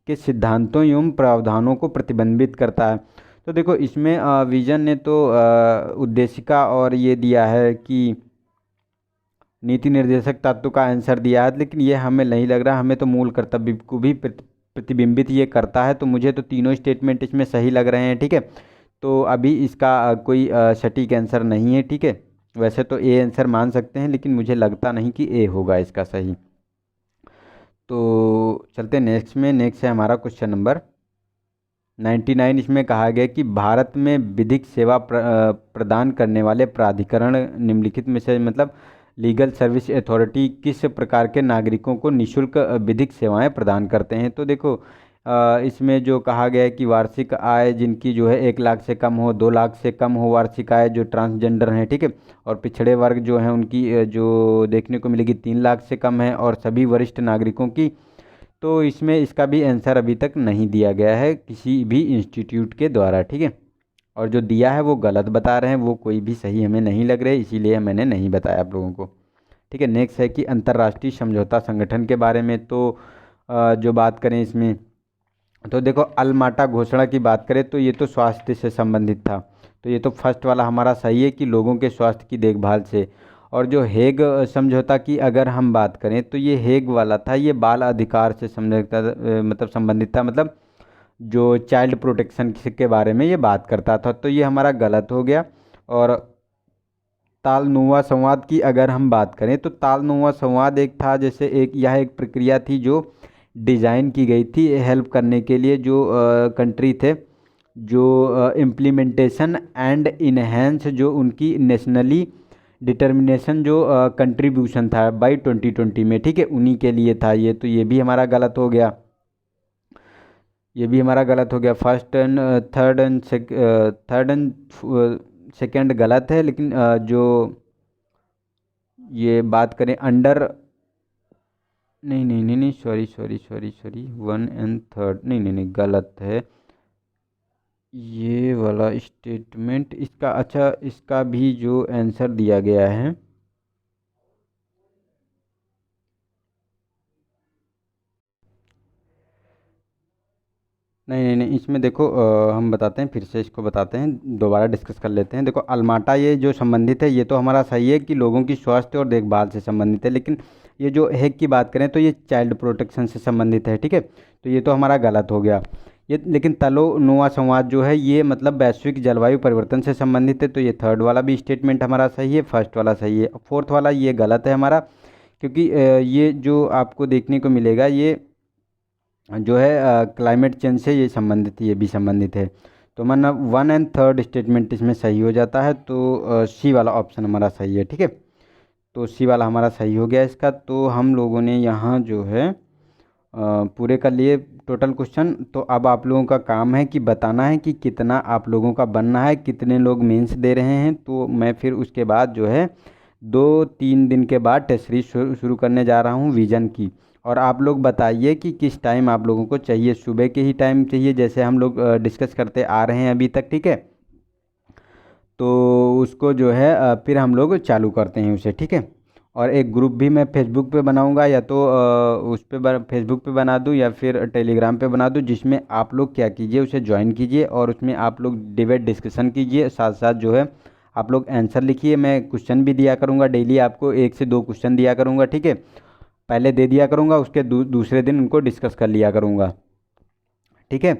के सिद्धांतों एवं प्रावधानों को प्रतिबंधित करता है। तो देखो इसमें विजन ने तो उद्देशिका और ये दिया है कि नीति निर्देशक तत्व का आंसर दिया है, लेकिन ये हमें नहीं लग रहा, हमें तो मूल कर्तव्य को भी प्रतिबिंबित ये करता है। तो मुझे तो तीनों स्टेटमेंट इसमें सही लग रहे हैं, ठीक है। तो अभी इसका कोई सटीक आंसर नहीं है, ठीक है। वैसे तो ए आंसर मान सकते हैं, लेकिन मुझे लगता नहीं कि ए होगा इसका सही। तो चलते नेक्स्ट में। नेक्स्ट है हमारा क्वेश्चन नंबर 99। इसमें कहा गया कि भारत में विधिक सेवा प्रदान करने वाले प्राधिकरण निम्नलिखित में से, मतलब लीगल सर्विस अथॉरिटी, किस प्रकार के नागरिकों को निःशुल्क विधिक सेवाएं प्रदान करते हैं। तो देखो इसमें जो कहा गया है कि वार्षिक आय जिनकी जो है 1 लाख से कम हो, 2 लाख से कम हो वार्षिक आय, जो ट्रांसजेंडर हैं, ठीक है। और पिछड़े वर्ग जो हैं उनकी जो देखने को मिलेगी 3 लाख से कम है, और सभी वरिष्ठ नागरिकों की। तो इसमें इसका भी आंसर अभी तक नहीं दिया गया है किसी भी इंस्टीट्यूट के द्वारा, ठीक है। और जो दिया है वो गलत बता रहे हैं, वो कोई भी सही हमें नहीं लग रहे, इसीलिए मैंने नहीं बताया आप लोगों को, ठीक है। नेक्स्ट है कि अंतर्राष्ट्रीय समझौता संगठन के बारे में। तो जो बात करें इसमें, तो देखो अलमाटा घोषणा की बात करें तो ये तो स्वास्थ्य से संबंधित था, तो ये तो फर्स्ट वाला हमारा सही है कि लोगों के स्वास्थ्य की देखभाल से। और जो हेग समझौता की अगर हम बात करें तो ये हेग वाला था, ये बाल अधिकार से समझौता मतलब संबंधित था, मतलब जो चाइल्ड प्रोटेक्शन के बारे में ये बात करता था, तो ये हमारा गलत हो गया। और तालनुमा संवाद की अगर हम बात करें तो तालनुमा संवाद एक था, जैसे यह एक प्रक्रिया थी जो डिज़ाइन की गई थी हेल्प करने के लिए जो कंट्री थे, जो इम्प्लीमेंटेशन एंड इन्हेंस जो उनकी नेशनली डिटर्मिनेशन जो कंट्रीब्यूशन था बाई 2020 में, ठीक है, उन्हीं के लिए था ये। तो ये भी हमारा गलत हो गया, ये भी हमारा गलत हो गया। First and third and second गलत है, लेकिन जो ये बात करें अंडर, नहीं नहीं नहीं नहीं, sorry sorry sorry sorry, one and third, नहीं नहीं नहीं, गलत है ये वाला स्टेटमेंट इसका। अच्छा, इसका भी जो आंसर दिया गया है, नहीं नहीं नहीं, इसमें देखो हम बताते हैं, फिर से इसको बताते हैं, दोबारा डिस्कस कर लेते हैं। देखो अल्माटा ये जो संबंधित है ये तो हमारा सही है कि लोगों की स्वास्थ्य और देखभाल से संबंधित है, लेकिन ये जो हेग की बात करें तो ये चाइल्ड प्रोटेक्शन से संबंधित है, ठीक है, तो ये तो हमारा गलत हो गया ये। लेकिन तलो नोआ संवाद जो है ये मतलब वैश्विक जलवायु परिवर्तन से संबंधित है, तो ये थर्ड वाला भी स्टेटमेंट हमारा सही है, फर्स्ट वाला सही है। फोर्थ वाला ये गलत है हमारा, क्योंकि ये जो आपको देखने को मिलेगा ये जो है क्लाइमेट चेंज से ये संबंधित, ये भी संबंधित है। तो माना वन एंड थर्ड स्टेटमेंट इसमें सही हो जाता है, तो सी वाला ऑप्शन हमारा सही है, ठीक है, तो सी वाला हमारा सही हो गया इसका। तो हम लोगों ने यहाँ जो है पूरे कर लिए टोटल क्वेश्चन। तो अब आप लोगों का काम है कि बताना है कि कितना आप लोगों का बनना है, कितने लोग मेंस दे रहे हैं। तो मैं फिर उसके बाद जो है 2-3 दिन के बाद टेस्ट सीरीज शुरू करने जा रहा हूँ विज़न की। और आप लोग बताइए कि किस टाइम आप लोगों को चाहिए, सुबह के ही टाइम चाहिए जैसे हम लोग डिस्कस करते आ रहे हैं अभी तक, ठीक है, तो उसको जो है फिर हम लोग चालू करते हैं उसे, ठीक है। और एक ग्रुप भी मैं फेसबुक पे बनाऊंगा, या तो उस पे फेसबुक पे बना दूं या फिर टेलीग्राम पे बना दूं, जिसमें आप लोग क्या कीजिए उसे ज्वाइन कीजिए और उसमें आप लोग डिबेट डिस्कशन कीजिए, साथ साथ जो है आप लोग आंसर लिखिए। मैं क्वेश्चन भी दिया करूँगा डेली, आपको 1 से 2 क्वेश्चन दिया करूँगा, ठीक है, पहले दे दिया करूँगा, उसके दूसरे दिन उनको डिस्कस कर लिया करूँगा, ठीक है।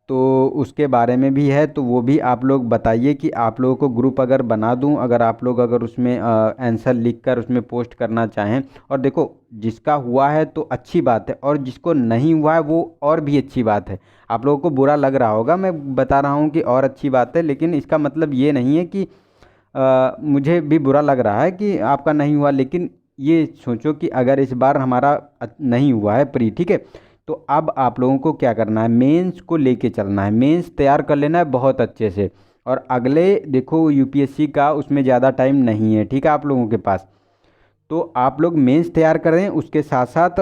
तो उसके बारे में भी है, तो वो भी आप लोग बताइए कि आप लोगों को ग्रुप अगर बना दूं, अगर आप लोग अगर उसमें आंसर लिख कर उसमें पोस्ट करना चाहें। और देखो जिसका हुआ है तो अच्छी बात है, और जिसको नहीं हुआ है वो और भी अच्छी बात है। आप लोगों को बुरा लग रहा होगा, मैं बता रहा हूँ कि और अच्छी बात है, लेकिन इसका मतलब ये नहीं है कि मुझे भी बुरा लग रहा है कि आपका नहीं हुआ, लेकिन ये सोचो कि अगर इस बार हमारा नहीं हुआ है प्री, ठीक है, तो अब आप लोगों को क्या करना है, मेंस को लेके चलना है, मेंस तैयार कर लेना है बहुत अच्छे से। और अगले देखो यूपीएससी का उसमें ज़्यादा टाइम नहीं है, ठीक है, आप लोगों के पास, तो आप लोग मेंस तैयार करें। उसके साथ साथ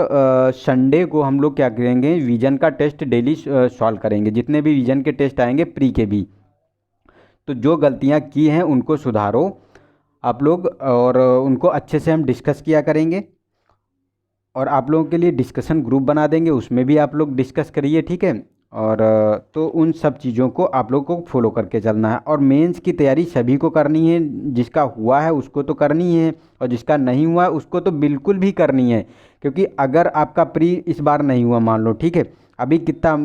संडे को हम लोग क्या करेंगे, विजन का टेस्ट डेली सॉल्व करेंगे, जितने भी विजन के टेस्ट आएंगे प्री के भी। तो जो गलतियां की हैं उनको सुधारो आप लोग, और उनको अच्छे से हम डिस्कस किया करेंगे। और आप लोगों के लिए डिस्कशन ग्रुप बना देंगे, उसमें भी आप लोग डिस्कस करिए, ठीक है। और तो उन सब चीज़ों को आप लोग को फॉलो करके चलना है। और मेंस की तैयारी सभी को करनी है, जिसका हुआ है उसको तो करनी है, और जिसका नहीं हुआ है उसको तो बिल्कुल भी करनी है। क्योंकि अगर आपका प्री इस बार नहीं हुआ मान लो, ठीक है, अभी कितना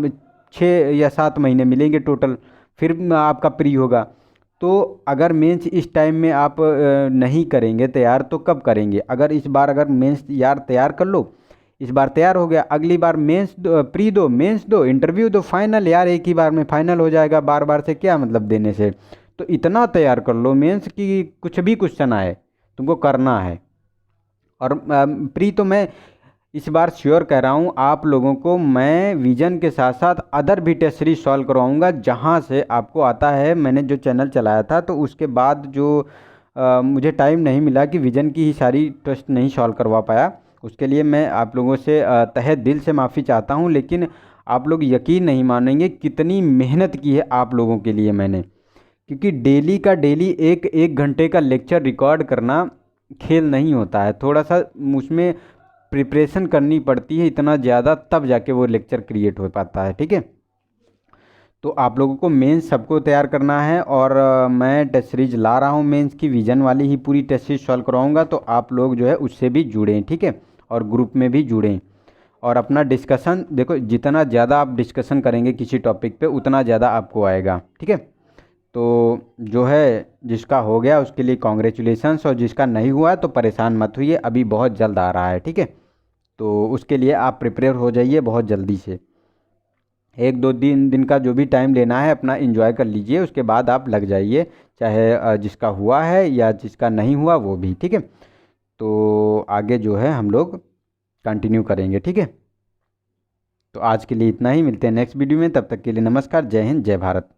6 या 7 महीने मिलेंगे टोटल, फिर आपका प्री होगा। तो अगर मेंस इस टाइम में आप नहीं करेंगे तैयार तो कब करेंगे। अगर इस बार अगर मेंस यार तैयार कर लो, इस बार तैयार हो गया, अगली बार मेंस प्री दो, मेंस दो, इंटरव्यू दो, फाइनल यार एक ही बार में फाइनल हो जाएगा, बार बार से क्या मतलब देने से। तो इतना तैयार कर लो मेंस की कुछ भी क्वेश्चन आए तुमको करना है। और प्री तो मैं इस बार श्योर कह रहा हूँ आप लोगों को, मैं विजन के साथ साथ अदर भी टेस्ट सीरीज सॉल्व करवाऊँगा जहाँ से आपको आता है। मैंने जो चैनल चलाया था तो उसके बाद जो मुझे टाइम नहीं मिला कि विजन की ही सारी टेस्ट नहीं सॉल्व करवा पाया, उसके लिए मैं आप लोगों से तहे दिल से माफ़ी चाहता हूँ। लेकिन आप लोग यकीन नहीं मानेंगे कितनी मेहनत की है आप लोगों के लिए मैंने, क्योंकि डेली का डेली 1 घंटे का लेक्चर रिकॉर्ड करना खेल नहीं होता है, थोड़ा सा उसमें प्रिपरेशन करनी पड़ती है इतना ज़्यादा, तब जाके वो लेक्चर क्रिएट हो पाता है, ठीक है। तो आप लोगों को मेंस सबको तैयार करना है और मैं टेस्ट सीरीज ला रहा हूँ मेंस की, विजन वाली ही पूरी टेस्ट सीरीज सॉल्व करवाऊँगा, तो आप लोग जो है उससे भी जुड़ें, ठीक है, और ग्रुप में भी जुड़ें। और अपना डिस्कशन देखो, जितना ज़्यादा आप डिस्कशन करेंगे किसी टॉपिक पे उतना ज़्यादा आपको आएगा, ठीक है। तो जो है जिसका हो गया उसके लिए कॉन्ग्रेचुलेसन्स, और जिसका नहीं हुआ तो परेशान मत होइए, अभी बहुत जल्द आ रहा है, ठीक है। तो उसके लिए आप प्रिपेयर हो जाइए बहुत जल्दी से। एक दो दिन का जो भी टाइम लेना है अपना एंजॉय कर लीजिए, उसके बाद आप लग जाइए, चाहे जिसका हुआ है या जिसका नहीं हुआ वो भी, ठीक है। तो आगे जो है हम लोग कंटिन्यू करेंगे, ठीक है। तो आज के लिए इतना ही, मिलते हैं नेक्स्ट वीडियो में, तब तक के लिए नमस्कार, जय हिंद, जय भारत।